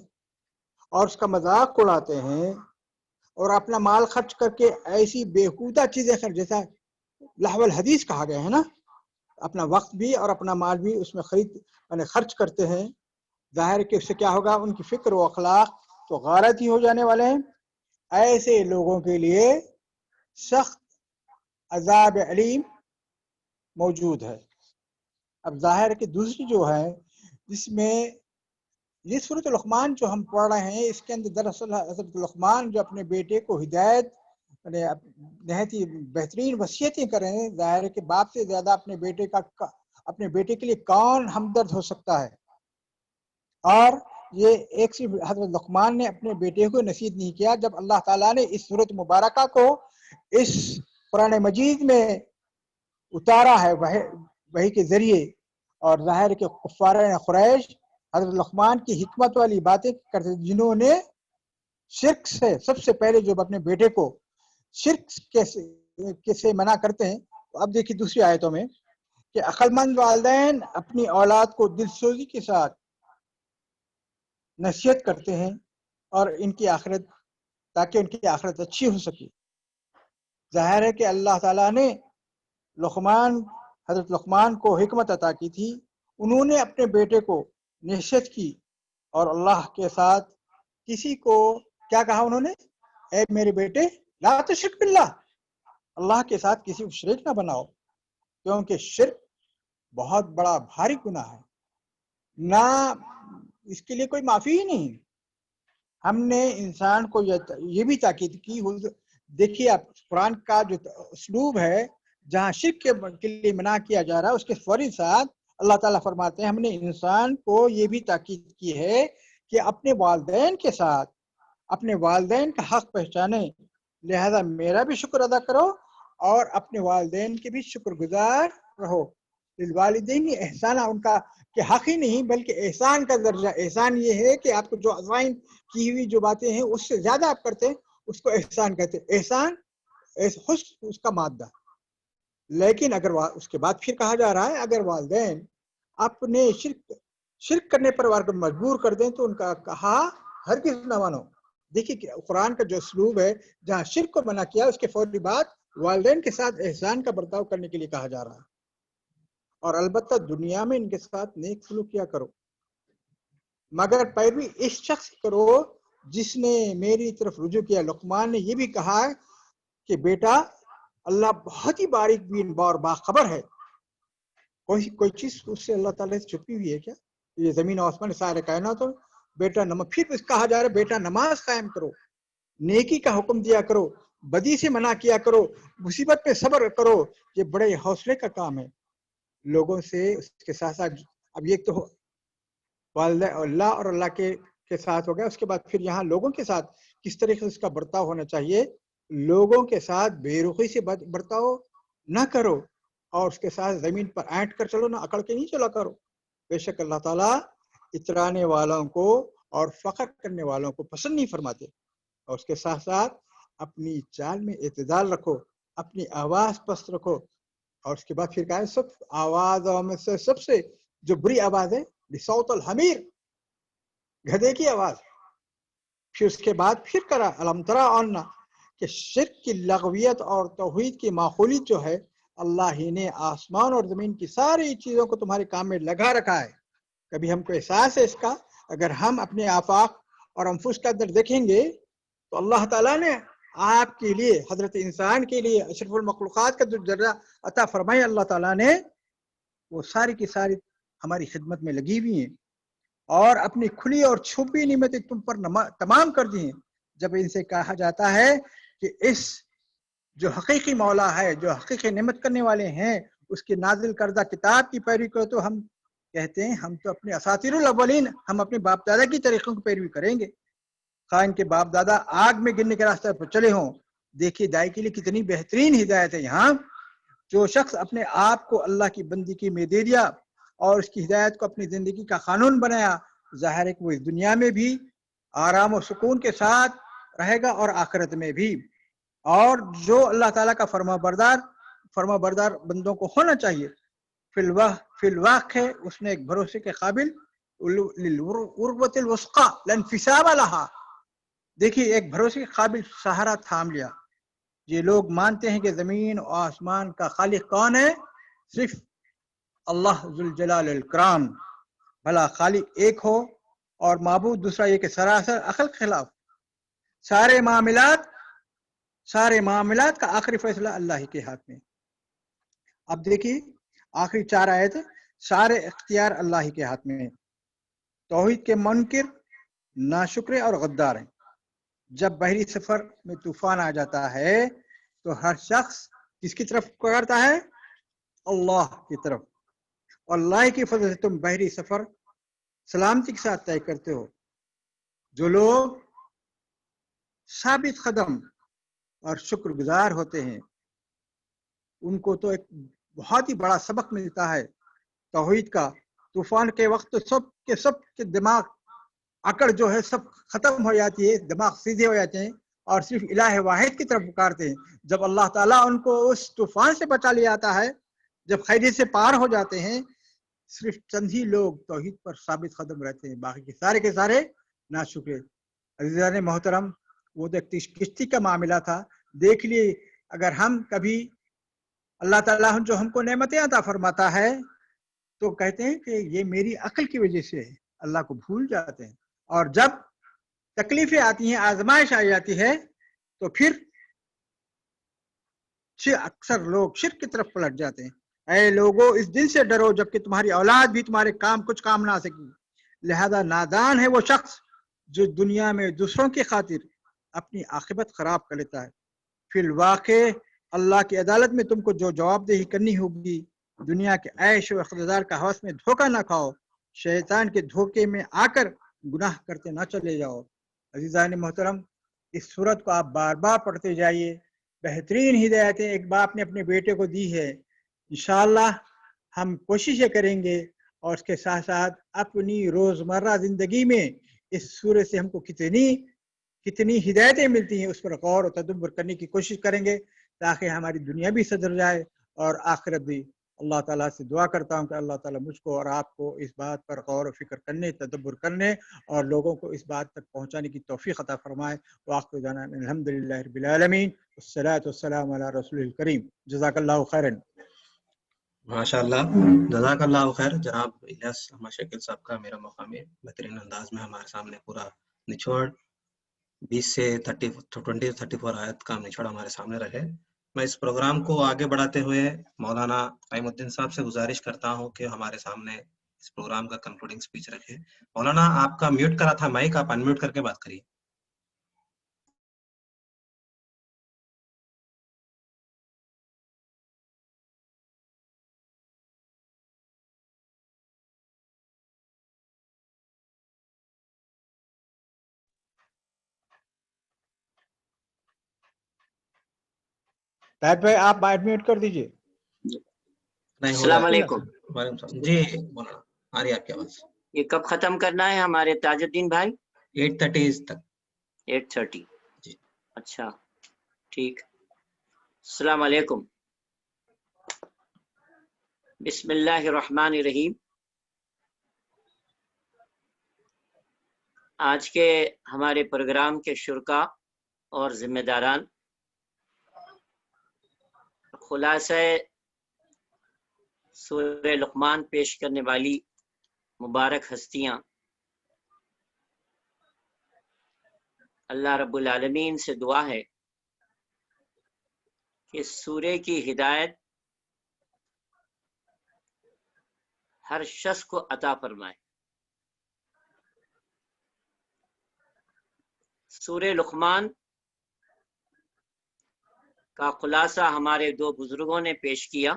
[SPEAKER 6] اور اس کا مذاق اڑاتے ہیں اور اپنا مال خرچ کر کے ایسی بیہودہ چیزیں خرچ، جیسا لہو الحدیث کہا گیا ہے نا، اپنا وقت بھی اور اپنا مال بھی اس میں خرچ کرتے ہیں. ظاہر ہے کہ اس سے کیا ہوگا؟ ان کی فکر و اخلاق تو غارت ہی ہو جانے والے ہیں. ایسے لوگوں کے لیے سخت عذاب علیم موجود ہے. اب ظاہر ہے کہ دوسری جو ہے، جس میں یہ سورۃ لقمان جو ہم پڑھ رہے ہیں، اس کے اندر دراصل حضرت لقمان جو اپنے بیٹے کو ہدایت نہایت ہی بہترین وصیتیں کر رہے ہیں. ظاہر ہے کہ باپ سے زیادہ اپنے بیٹے کے لیے کون ہمدرد ہو سکتا ہے. اور یہ ایک صرف حضرت لقمان نے اپنے بیٹے کو نصیحت نہیں کیا، جب اللہ تعالیٰ نے اس سورۃ مبارکہ کو اس قرآن مجید میں اتارا ہے وحی کے ذریعے، اور ظاہر ہے کہ کفار قریش حضرت لقمان کی حکمت والی باتیں کرتے، جنہوں نے شرک سے سب سے پہلے جو اپنے بیٹے کو شرک سے منع کرتے ہیں اب دیکھیے دوسری آیتوں میں کہ عقلمند والدین اپنی اولاد کو دل سوزی کے ساتھ نصیحت کرتے ہیں اور ان کی آخرت تاکہ ان کی آخرت اچھی ہو سکے. ظاہر ہے کہ اللہ تعالیٰ نے حضرت لقمان کو حکمت عطا کی تھی. انہوں نے اپنے بیٹے کو نصیحت کی اور اللہ کے ساتھ کسی کو کیا کہا انہوں نے؟ اے میرے بیٹے لا تشرک باللہ، اللہ کے ساتھ کسی کو شریک نہ بناؤ، کیونکہ شرک بہت بڑا بھاری گناہ ہے، نہ اس کے لیے کوئی معافی ہی نہیں. ہم نے انسان کو یہ بھی تاکید کی. دیکھیے آپ قرآن کا جو اسلوب ہے جہاں شرک کے لیے منع کیا جا رہا ہے اس کے فوری ساتھ اللہ تعالیٰ فرماتے ہیں ہم نے انسان کو یہ بھی تاکید کی ہے کہ اپنے والدین کے ساتھ اپنے والدین کا حق پہچانے، لہذا میرا بھی شکر ادا کرو اور اپنے والدین کے بھی شکر گزار رہو. للوالدین احسان، ان کا کہ حق ہی نہیں بلکہ احسان کا درجہ. احسان یہ ہے کہ آپ کو جو عزائم کی ہوئی جو باتیں ہیں اس سے زیادہ آپ کرتے ہیں اس کو احسان کہتے ہیں. احسان حسن اس کا مادہ. لیکن اگر اس کے بعد پھر کہا جا رہا ہے اگر والدین اپنے شرک کرنے پر مجبور کر دیں تو ان کا کہا ہرگز نہ مانو. دیکھیے کہ قرآن کا جو اسلوب ہے جہاں شرک کو منع کیا اس کے فوری بعد والدین کے ساتھ احسان کا برتاؤ کرنے کے لیے کہا جا رہا ہے. اور البتہ دنیا میں ان کے ساتھ نیک سلوک کیا کرو، مگر پیروی اس شخص کرو جس نے میری طرف رجوع کیا. لقمان نے یہ بھی کہا کہ بیٹا اللہ بہت ہی باریک بین اور باخبر ہے. کوئی چیز اس سے اللہ تعالیٰ سے چھپی ہوئی ہے کیا؟ یہ زمین و آسمان سارے کائنات ہو. بیٹا پھر کہا جا رہا ہے بیٹا نماز قائم کرو، نیکی کا حکم دیا کرو، بدی سے منع کیا کرو، مصیبت پہ صبر کرو. یہ بڑے حوصلے کا کام ہے. لوگوں سے اس کے ساتھ ساتھ اب یہ تو والدہ اللہ اور اللہ کے ساتھ ہو گیا. اس کے بعد پھر یہاں لوگوں کے ساتھ کس طریقے سے اس کا برتاؤ ہونا چاہیے. لوگوں کے ساتھ بے رخی سے برتاؤ نہ کرو اور اس کے ساتھ زمین پر اینٹ کر چلو، نہ اکڑ کے نہیں چلا کرو. بے شک اللہ تعالیٰ اترانے والوں کو اور فخر کرنے والوں کو پسند نہیں فرماتے. اور اس کے ساتھ ساتھ اپنی چال میں اعتدال رکھو، اپنی آواز پست رکھو. اور اس کے بعد پھر کہا ہے سب آوازوں میں سے سب سے جو بری آواز ہے بصوت الحمیر، گدھے کی آواز. پھر اس کے بعد پھر کرا الم ترى ان کہ شرک کی لغویت اور توحید کی معقولیت جو ہے اللہ ہی نے آسمان اور زمین کی ساری چیزوں کو تمہارے کام میں لگا رکھا ہے. کبھی ہم کو احساس ہے اس کا؟ اگر ہم اپنے آفاق اور انفس کے اندر دیکھیں گے تو اللہ تعالیٰ نے آپ کے لیے، حضرت انسان کے لیے اشرف المخلوقات کا جو درجہ عطا فرمایا اللہ تعالیٰ نے، وہ ساری کی ساری ہماری خدمت میں لگی ہوئی ہیں اور اپنی کھلی اور چھپی نعمتیں تم پر تمام کر دی ہیں. جب ان سے کہا جاتا ہے کہ اس جو حقیقی مولا ہے، جو حقیقی نعمت کرنے والے ہیں، اس کی نازل کردہ کتاب کی پیروی کرو، تو ہم کہتے ہیں ہم تو اپنے اساطیر الاولین، ہم اپنے باپ دادا کی طریقوں کی پیروی کریں گے. خواہ ان کے باپ دادا آگ میں گرنے کے راستے پر چلے ہوں. دیکھیے دائی کے لیے کتنی بہترین ہدایت ہے یہاں. جو شخص اپنے آپ کو اللہ کی بندگی میں دے دیا اور اس کی ہدایت کو اپنی زندگی کا قانون بنایا، ظاہر ہے کہ وہ اس دنیا میں بھی آرام و سکون کے ساتھ رہے گا اور آخرت میں بھی. اور جو اللہ تعالیٰ کا فرما بردار بندوں کو ہونا چاہیے، فی الواقع ہے اس نے ایک بھروسے کے قابل للعروۃ الوثقی لا انفصام لها. دیکھیے ایک بھروسے کے قابل سہارا تھام لیا. یہ لوگ مانتے ہیں کہ زمین و آسمان کا خالق کون ہے؟ صرف اللہ ذوالجلال الاکرام. بھلا خالق ایک ہو اور معبود دوسرا، یہ کہ سراسر عقل کے خلاف. سارے معاملات کا آخری فیصلہ اللہ ہی کے ہاتھ میں. اب دیکھیے آخری 4 آیت، سارے اختیار اللہ ہی کے ہاتھ میں. توحید کے منکر ناشکرے اور غدار ہیں. جب بحری سفر میں طوفان آ جاتا ہے تو ہر شخص کس کی طرف کرتا ہے؟ اللہ کی طرف. اور اللہ کی فضل سے تم بحری سفر سلامتی کے ساتھ طے کرتے ہو. جو لوگ ثابت قدم اور شکر گزار ہوتے ہیں ان کو تو ایک بہت ہی بڑا سبق ملتا ہے توحید کا. طوفان کے وقت سب کے دماغ اکڑ جو ہے سب ختم ہو جاتی ہے، دماغ سیدھے ہو جاتے ہیں اور صرف الہ واحد کی طرف پکارتے ہیں. جب اللہ تعالیٰ ان کو اس طوفان سے بچا لے آتا ہے، جب خیریت سے پار ہو جاتے ہیں، صرف چند ہی لوگ توحید پر ثابت قدم رہتے ہیں، باقی کے سارے ناشکرے. عزیزان محترم، وہ تو ایک کشتی کا معاملہ تھا. دیکھ لیے اگر ہم کبھی اللہ تعالیٰ جو ہم کو نعمتیں عطا فرماتا ہے تو کہتے ہیں کہ یہ میری عقل کی وجہ سے ہے، اللہ کو بھول جاتے ہیں. اور جب تکلیفیں آتی ہیں، آزمائش آ جاتی ہے، تو پھر اکثر لوگ شرک کی طرف پلٹ جاتے ہیں. اے لوگوں، اس دن سے ڈرو جبکہ تمہاری اولاد بھی تمہارے کچھ کام نہ آ سکی. لہذا نادان ہے وہ شخص جو دنیا میں دوسروں کی خاطر اپنی عاقبت خراب کر لیتا ہے. فی الواقع اللہ کی عدالت میں تم کو جو جواب دہی کرنی ہوگی. دنیا کے عیش و اقتدار کا ہوس میں دھوکہ نہ کھاؤ، شیطان کے دھوکے میں آ کر گناہ کرتے نہ چلے جاؤ. عزیزان محترم، اس صورت کو آپ بار بار پڑھتے جائیے. بہترین ہدایتیں ایک باپ نے اپنے بیٹے کو دی ہے. انشاءاللہ ہم کوششیں کریں گے اور اس کے ساتھ ساتھ اپنی روزمرہ زندگی میں اس سورہ سے ہم کو کتنی ہدایتیں ملتی ہیں اس پر غور و تدبر کرنے کی کوشش کریں گے تاکہ ہماری دنیا بھی سدھر جائے اور آخرت بھی. اللہ تعالیٰ سے دعا کرتا ہوں کہ اللہ تعالیٰ مجھ کو اور آپ کو اس بات پر غور و فکر کرنے، تدبر کرنے اور لوگوں کو اس بات تک پہنچانے کی توفیق عطا فرمائے. وآخر دعوانا الحمدللہ رب العالمین والصلاة والسلام علی رسول الکریم. جزاک اللہ خیرا.
[SPEAKER 2] ماشاء اللہ، جزاک اللہ خیر. جناب الیاس احمد شکیل صاحب کا میرا مقامی بہترین انداز میں ہمارے سامنے پورا نچوڑ 20 سے 34 آیت کا نچوڑ ہمارے سامنے رہے. میں اس پروگرام کو آگے بڑھاتے ہوئے مولانا قائم الدین صاحب سے گزارش کرتا ہوں کہ ہمارے سامنے اس پروگرام کا کنکلوڈنگ سپیچ رکھے. مولانا آپ کا میوٹ کرا تھا مائک، آپ انمیوٹ کر کے بات کریے.
[SPEAKER 6] طاہر بھائی آپ مائک میوٹ کر دیجئے.
[SPEAKER 2] نہیں ہو
[SPEAKER 4] السلام
[SPEAKER 2] جائے.
[SPEAKER 4] علیکم.
[SPEAKER 2] وعلیکم السلام. جی مولانا آ رہی ہے آپ کی آواز.
[SPEAKER 4] یہ کب ختم کرنا ہے ہمارے تاج الدین بھائی؟
[SPEAKER 2] 8:30 تک.
[SPEAKER 4] 8:30.
[SPEAKER 2] جی
[SPEAKER 4] اچھا ٹھیک. السلام علیکم. بسم اللہ الرحمن الرحیم. آج کے ہمارے پروگرام کے شرکا اور ذمہ داران، خلاصہ سورہ لقمان پیش کرنے والی مبارک ہستیاں، اللہ رب العالمین سے دعا ہے کہ اس سورے کی ہدایت ہر شخص کو عطا فرمائے. سورہ لقمان کا خلاصہ ہمارے دو بزرگوں نے پیش کیا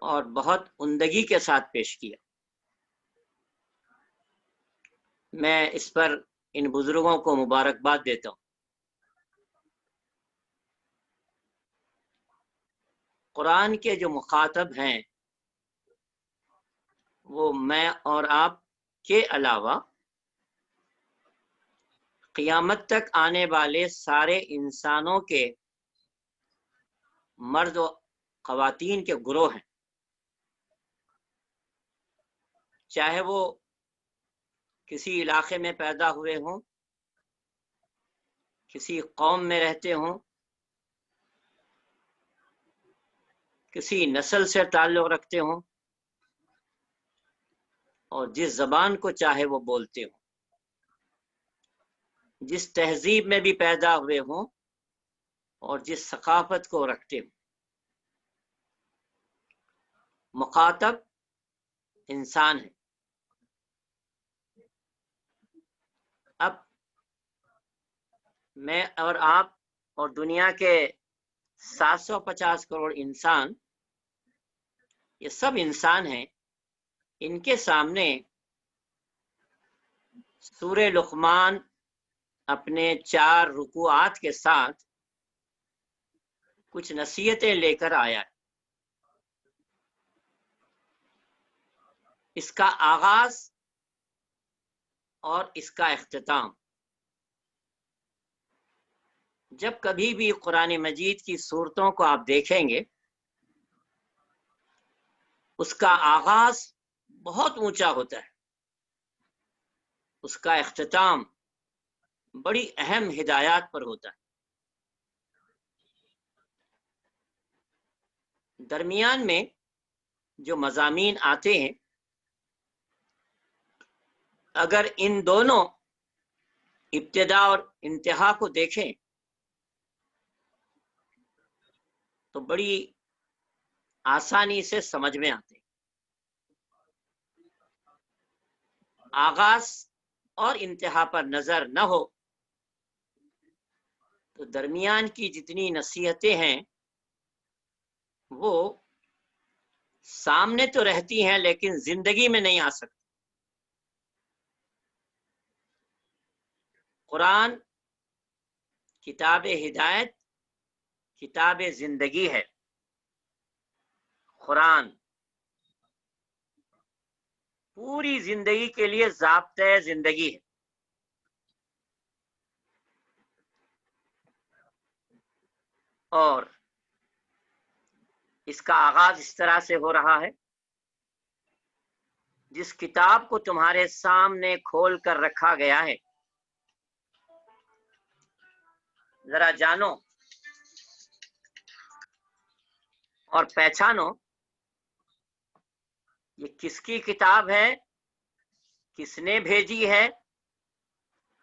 [SPEAKER 4] اور بہت عمدگی کے ساتھ پیش کیا. میں اس پر ان بزرگوں کو مبارکباد دیتا ہوں. قرآن کے جو مخاطب ہیں وہ میں اور آپ کے علاوہ قیامت تک آنے والے سارے انسانوں کے مرد و خواتین کے گروہ ہیں، چاہے وہ کسی علاقے میں پیدا ہوئے ہوں، کسی قوم میں رہتے ہوں، کسی نسل سے تعلق رکھتے ہوں، اور جس زبان کو چاہے وہ بولتے ہوں، جس تہذیب میں بھی پیدا ہوئے ہوں اور جس ثقافت کو رکھتے ہوں. مخاطب انسان ہے. اب میں اور آپ اور دنیا کے 750 کروڑ انسان، یہ سب انسان ہیں. ان کے سامنے سورہ لقمان اپنے 4 رکوعات کے ساتھ کچھ نصیحتیں لے کر آیا ہے. اس کا آغاز اور اس کا اختتام جب کبھی بھی قرآن مجید کی صورتوں کو آپ دیکھیں گے اس کا آغاز بہت اونچا ہوتا ہے، اس کا اختتام بڑی اہم ہدایات پر ہوتا ہے، درمیان میں جو مضامین آتے ہیں اگر ان دونوں ابتدا اور انتہا کو دیکھیں تو بڑی آسانی سے سمجھ میں آتے ہیں۔ آغاز اور انتہا پر نظر نہ ہو تو درمیان کی جتنی نصیحتیں ہیں وہ سامنے تو رہتی ہیں لیکن زندگی میں نہیں آ سکتی۔ قرآن کتاب ہدایت، کتاب زندگی ہے۔ قرآن پوری زندگی کے لیے ضابطۂ زندگی ہے۔ اور اس کا آغاز اس طرح سے ہو رہا ہے، جس کتاب کو تمہارے سامنے کھول کر رکھا گیا ہے ذرا جانو اور پہچانو یہ کس کی کتاب ہے، کس نے بھیجی ہے،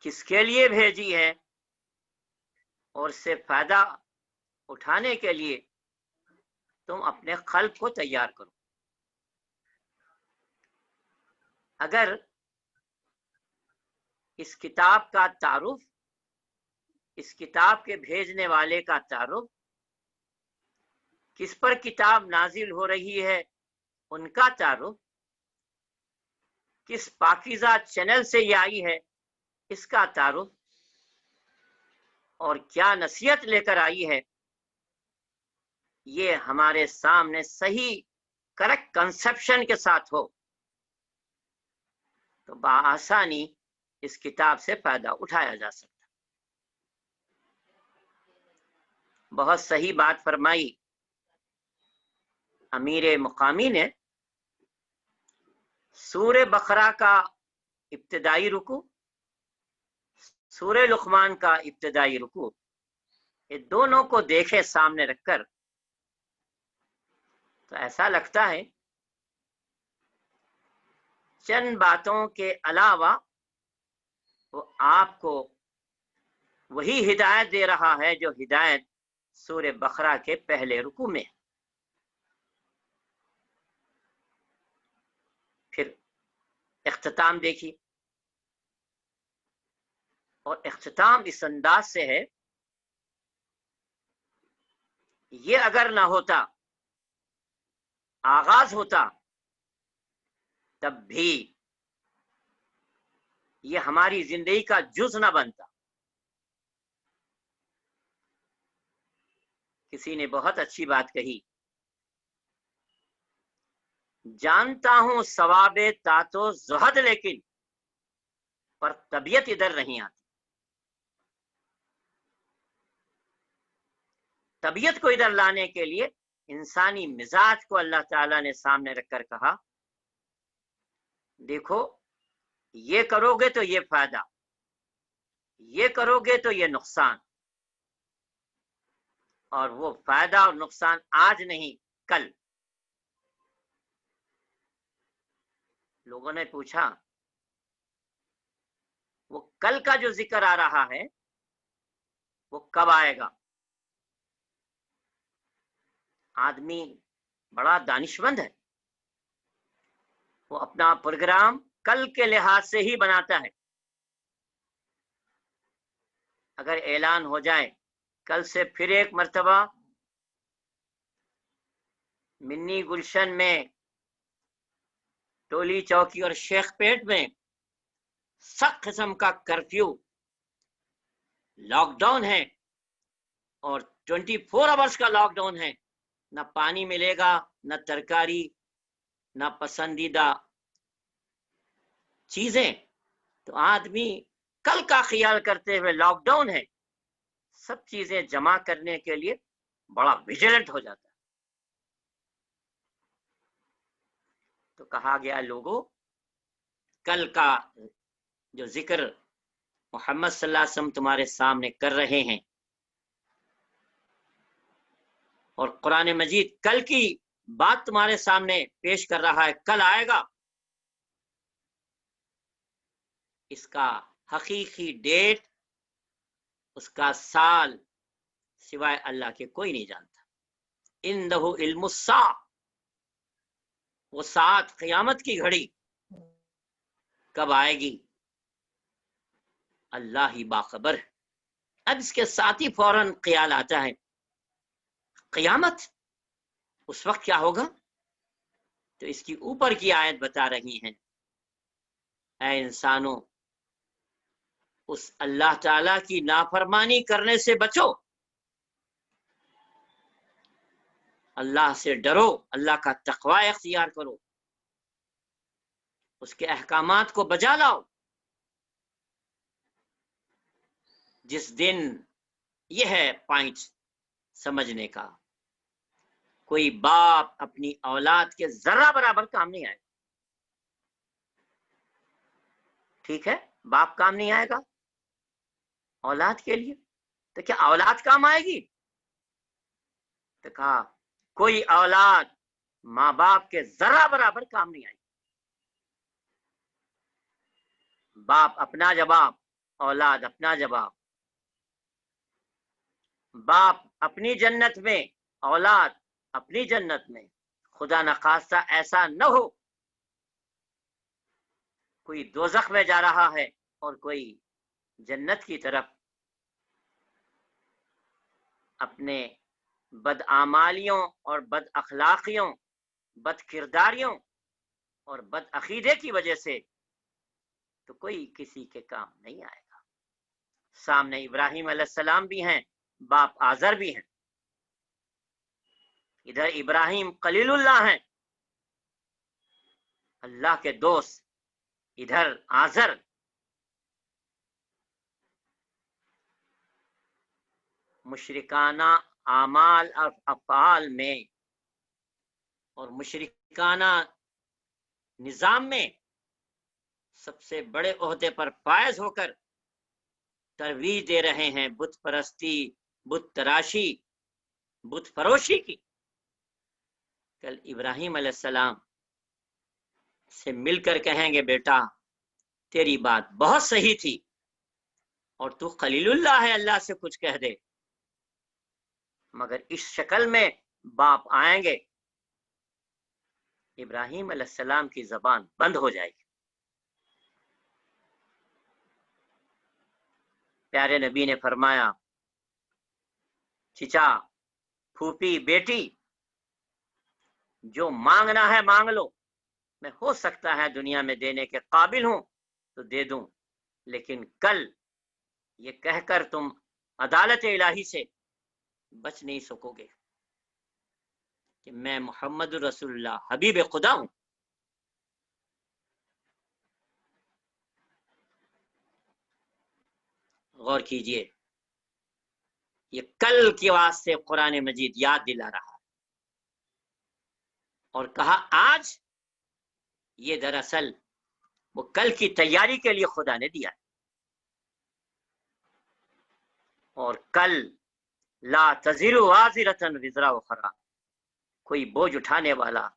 [SPEAKER 4] کس کے لیے بھیجی ہے، اور اس سے فائدہ اٹھانے کے لیے تم اپنے قلب کو تیار کرو۔ اگر اس کتاب کا تعارف، اس کتاب کے بھیجنے والے کا تعارف، کس پر کتاب نازل ہو رہی ہے ان کا تعارف، کس پاکیزہ چینل سے یہ آئی ہے اس کا تعارف، اور کیا نصیحت لے کر آئی ہے، یہ ہمارے سامنے صحیح کریکٹ کنسپشن کے ساتھ ہو تو بآسانی اس کتاب سے فائدہ اٹھایا جا سکتا۔ بہت صحیح بات فرمائی امیر مقامی نے۔ سورہ بقرہ کا ابتدائی رکوع، سورہ لقمان کا ابتدائی رکوع، یہ دونوں کو دیکھے سامنے رکھ کر تو ایسا لگتا ہے چند باتوں کے علاوہ وہ آپ کو وہی ہدایت دے رہا ہے جو ہدایت سورہ بقرہ کے پہلے رکوع میں ہے۔ پھر اختتام دیکھیے، اور اختتام اس انداز سے ہے، یہ اگر نہ ہوتا، آغاز ہوتا، تب بھی یہ ہماری زندگی کا جز نہ بنتا۔ کسی نے بہت اچھی بات کہی، جانتا ہوں ثواب طاعت و زہد لیکن پر طبیعت ادھر نہیں آتی۔ طبیعت کو ادھر لانے کے لیے انسانی مزاج کو اللہ تعالیٰ نے سامنے رکھ کر کہا دیکھو یہ کرو گے تو یہ فائدہ، یہ کرو گے تو یہ نقصان، اور وہ فائدہ اور نقصان آج نہیں کل۔ لوگوں نے پوچھا وہ کل کا جو ذکر آ رہا ہے وہ کب آئے گا؟ آدمی بڑا دانشمند ہے، وہ اپنا پروگرام کل کے لحاظ سے ہی بناتا ہے۔ اگر اعلان ہو جائے کل سے پھر ایک مرتبہ منی گلشن میں، ٹولی چوکی اور شیخ پیٹ میں سخت قسم کا کرفیو، لاک ڈاؤن ہے، اور 24 آورس کا لاک ڈاؤن ہے، نہ پانی ملے گا، نہ ترکاری، نہ پسندیدہ چیزیں، تو آدمی کل کا خیال کرتے ہوئے لاک ڈاؤن ہے، سب چیزیں جمع کرنے کے لیے بڑا ویجیلنٹ ہو جاتا ہے. تو کہا گیا لوگوں کل کا جو ذکر محمد صلی اللہ علیہ وسلم تمہارے سامنے کر رہے ہیں اور قرآن مجید کل کی بات تمہارے سامنے پیش کر رہا ہے، کل آئے گا، اس کا حقیقی ڈیٹ، اس کا سال سوائے اللہ کے کوئی نہیں جانتا. اندہ علم الساعہ، وہ ساعت قیامت کی گھڑی کب آئے گی اللہ ہی باخبر ہے. اب اس کے ساتھ ہی فوراً خیال آتا ہے قیامت اس وقت کیا ہوگا؟ تو اس کی اوپر کی آیت بتا رہی ہیں اے انسانوں اس اللہ تعالی کی نافرمانی کرنے سے بچو، اللہ سے ڈرو، اللہ کا تقوی اختیار کرو، اس کے احکامات کو بجا لاؤ. جس دن یہ ہے پوائنٹ سمجھنے کا، کوئی باپ اپنی اولاد کے ذرہ برابر کام نہیں آئے گا. ٹھیک ہے، باپ کام نہیں آئے گا اولاد کے لیے، تو کیا اولاد کام آئے گی؟ تو کہا کوئی اولاد ماں باپ کے ذرہ برابر کام نہیں آئے گی. باپ اپنا جواب، اولاد اپنا جواب. باپ اپنی جنت میں، اولاد اپنی جنت میں. خدا نخواستہ ایسا نہ ہو کوئی دوزخ میں جا رہا ہے اور کوئی جنت کی طرف اپنے بدعمالیوں اور بد اخلاقیوں، بد کرداریوں اور بد عقیدے کی وجہ سے تو کوئی کسی کے کام نہیں آئے گا. سامنے ابراہیم علیہ السلام بھی ہیں، باپ آزر بھی ہیں. ادھر ابراہیم خلیل اللہ ہیں، اللہ کے دوست، ادھر آزر. مشرکانہ اعمال اور افعال میں اور مشرکانہ نظام میں سب سے بڑے عہدے پر فائز ہو کر ترویج دے رہے ہیں بت پرستی، بت تراشی، بت فروشی کی. کل ابراہیم علیہ السلام سے مل کر کہیں گے بیٹا تیری بات بہت صحیح تھی اور تو خلیل اللہ ہے، اللہ سے کچھ کہہ دے، مگر اس شکل میں باپ آئیں گے ابراہیم علیہ السلام کی زبان بند ہو جائے گی. پیارے نبی نے فرمایا چچا، پھوپھی، بیٹی، جو مانگنا ہے مانگ لو، میں ہو سکتا ہے دنیا میں دینے کے قابل ہوں تو دے دوں، لیکن کل یہ کہہ کر تم عدالت الہی سے بچ نہیں سکو گے کہ میں محمد رسول اللہ حبیب خدا ہوں. غور کیجئے، یہ کل کی واسطے قرآن مجید یاد دلا رہا ہے اور کہا آج یہ دراصل وہ کل کی تیاری کے لیے خدا نے دیا ہے. اور کل لا تزر وازرۃ وزر اخرى، کوئی بوجھ اٹھانے والا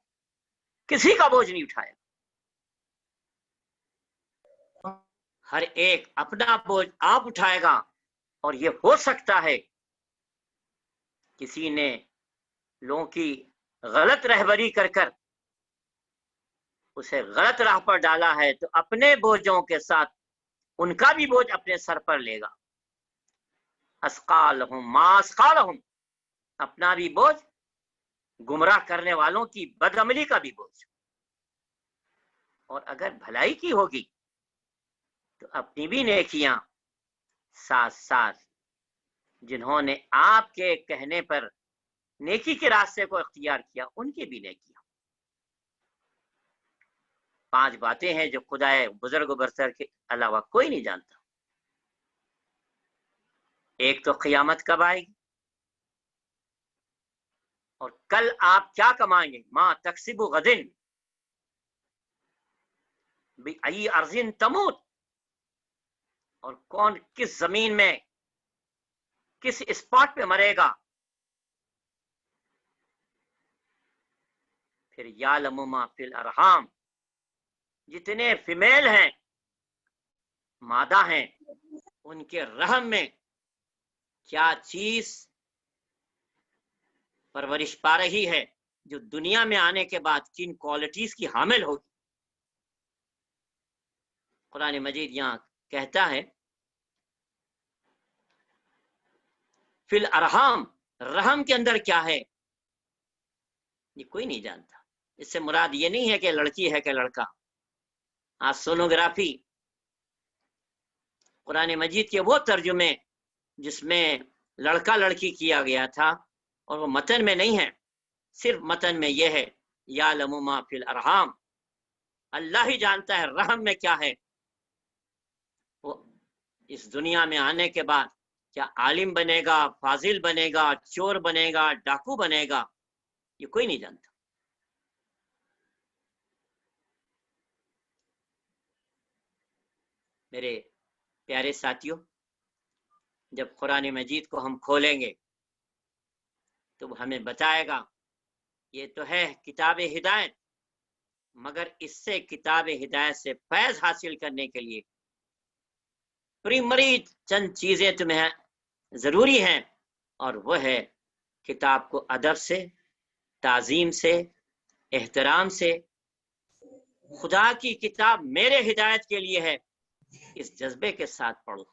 [SPEAKER 4] کسی کا بوجھ نہیں اٹھائے. ہر ایک اپنا بوجھ آپ اٹھائے گا. اور یہ ہو سکتا ہے کسی نے لوگوں کی غلط رہبری کر کر اسے غلط راہ پر ڈالا ہے تو اپنے بوجھوں کے ساتھ ان کا بھی بوجھ اپنے سر پر لے گا. اسقالہم ما اسقالہم، اپنا بھی بوجھ، گمراہ کرنے والوں کی بدعملی کا بھی بوجھ. اور اگر بھلائی کی ہوگی تو اپنی بھی نیکیاں، ساتھ ساتھ جنہوں نے آپ کے کہنے پر نیکی کے راستے کو اختیار کیا ان کی بھی نیکیاں. 5 باتیں ہیں جو خدا بزرگ و برتر کے علاوہ کوئی نہیں جانتا. ایک تو قیامت کب آئے گی اور کل آپ کیا کمائیں گے. ما تکسب غدن بأی ارض تموت، اور کون کس زمین میں کس اسپاٹ پہ مرے گا. پھر یعلم ما فی الارحام، جتنے فیمیل ہیں مادہ ہیں ان کے رحم میں کیا چیز پرورش پا رہی ہے، جو دنیا میں آنے کے بعد کن کوالٹیز کی حامل ہوگی. قرآن مجید یہاں کہتا ہے فی الارحام، رحم کے اندر کیا ہے یہ کوئی نہیں جانتا. اس سے مراد یہ نہیں ہے کہ لڑکی ہے کہ لڑکا. آج سونوگرافی، قرآن مجید کے وہ ترجمے جس میں لڑکا لڑکی کیا گیا تھا اور وہ متن میں نہیں ہے، صرف متن میں یہ ہے یعلم ما فی الارحام، اللہ ہی جانتا ہے رحم میں کیا ہے. وہ اس دنیا میں آنے کے بعد کیا عالم بنے گا، فاضل بنے گا، چور بنے گا، ڈاکو بنے گا، یہ کوئی نہیں جانتا. میرے پیارے ساتھیوں، جب قرآن مجید کو ہم کھولیں گے تو وہ ہمیں بتائے گا یہ تو ہے کتاب ہدایت، مگر اس سے کتاب ہدایت سے فیض حاصل کرنے کے لیے پریمری چند چیزیں تمہیں ضروری ہیں، اور وہ ہے کتاب کو ادب سے، تعظیم سے، احترام سے. خدا کی کتاب میرے ہدایت کے لیے ہے، اس جذبے کے ساتھ پڑھو.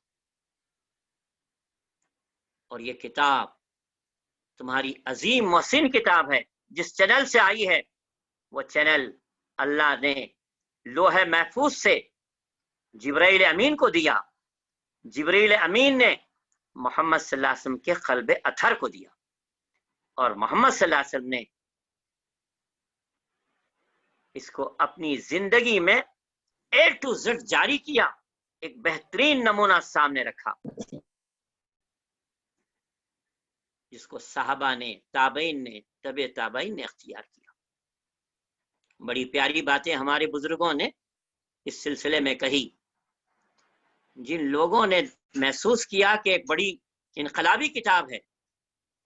[SPEAKER 4] اور یہ کتاب تمہاری عظیم محسن کتاب ہے. جس چینل سے آئی ہے وہ چینل اللہ نے لوح محفوظ سے جبرائیل امین کو دیا. جبرائیل امین نے محمد صلی اللہ علیہ وسلم کے قلب اطہر کو دیا، اور محمد صلی اللہ علیہ وسلم نے اس کو اپنی زندگی میں A to Z جاری کیا. ایک بہترین نمونہ سامنے رکھا جس کو صحابہ نے، تابعین نے، تبع تابعین نے اختیار کیا. بڑی پیاری باتیں ہمارے بزرگوں نے اس سلسلے میں کہی. جن لوگوں نے محسوس کیا کہ ایک بڑی انقلابی کتاب ہے،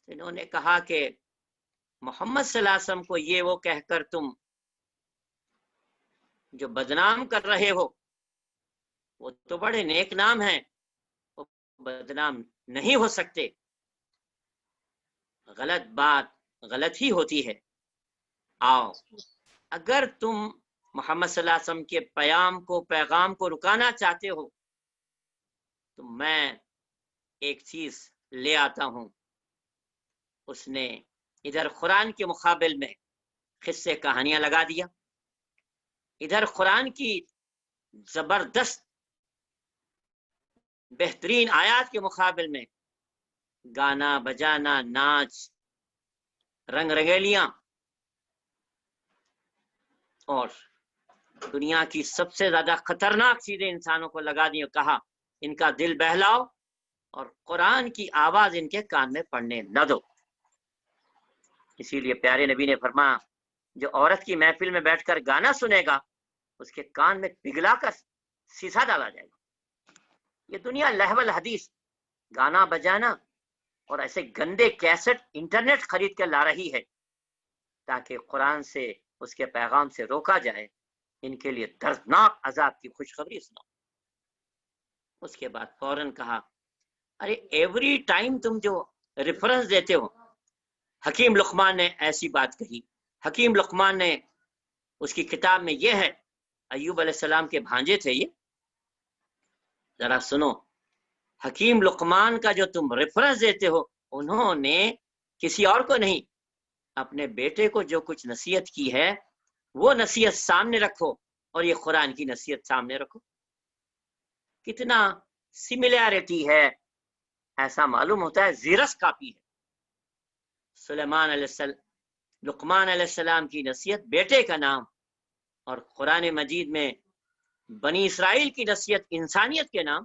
[SPEAKER 4] انہوں نے کہا کہ محمد صلی اللہ علیہ وسلم کو یہ وہ کہہ کر تم جو بدنام کر رہے ہو، وہ تو بڑے نیک نام ہیں، وہ بدنام نہیں ہو سکتے. غلط بات غلط ہی ہوتی ہے. آؤ، اگر تم محمد صلی اللہ علیہ وسلم کے پیغام کو رکانا چاہتے ہو تو میں ایک چیز لے آتا ہوں. اس نے ادھر قرآن کے مقابل میں قصے کہانیاں لگا دیا، ادھر قرآن کی زبردست بہترین آیات کے مقابل میں گانا بجانا، ناچ، رنگ رنگیلیاں، اور دنیا کی سب سے زیادہ خطرناک چیزیں انسانوں کو لگا دی اور کہا ان کا دل بہلاؤ اور قرآن کی آواز ان کے کان میں پڑنے نہ دو. اسی لیے پیارے نبی نے فرمایا جو عورت کی محفل میں بیٹھ کر گانا سنے گا اس کے کان میں پگھلا کر سیسا ڈالا جائے گا. یہ دنیا لہو الحدیث، گانا بجانا اور ایسے گندے کیسٹ انٹرنیٹ خرید کر لا رہی ہے تاکہ قرآن سے، اس کے پیغام سے روکا جائے. ان کے لیے دردناک عذاب کی خوشخبری سناؤ. اس کے بعد فوراً کہا ارے ایوری ٹائم تم جو ریفرنس دیتے ہو، حکیم لقمان نے ایسی بات کہی، حکیم لقمان نے اس کی کتاب میں یہ ہے، ایوب علیہ السلام کے بھانجے تھے یہ. ذرا سنو، حکیم لقمان کا جو تم ریفرنس دیتے ہو انہوں نے کسی اور کو نہیں، اپنے بیٹے کو جو کچھ نصیحت کی ہے وہ نصیحت سامنے رکھو اور یہ قرآن کی نصیحت سامنے رکھو. کتنا سملیرٹی ہے، ایسا معلوم ہوتا ہے زیرس کاپی ہے. سلیمان علیہ السلام، لقمان علیہ السلام کی نصیحت بیٹے کا نام، اور قرآن مجید میں بنی اسرائیل کی نصیحت انسانیت کے نام.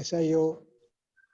[SPEAKER 6] SIO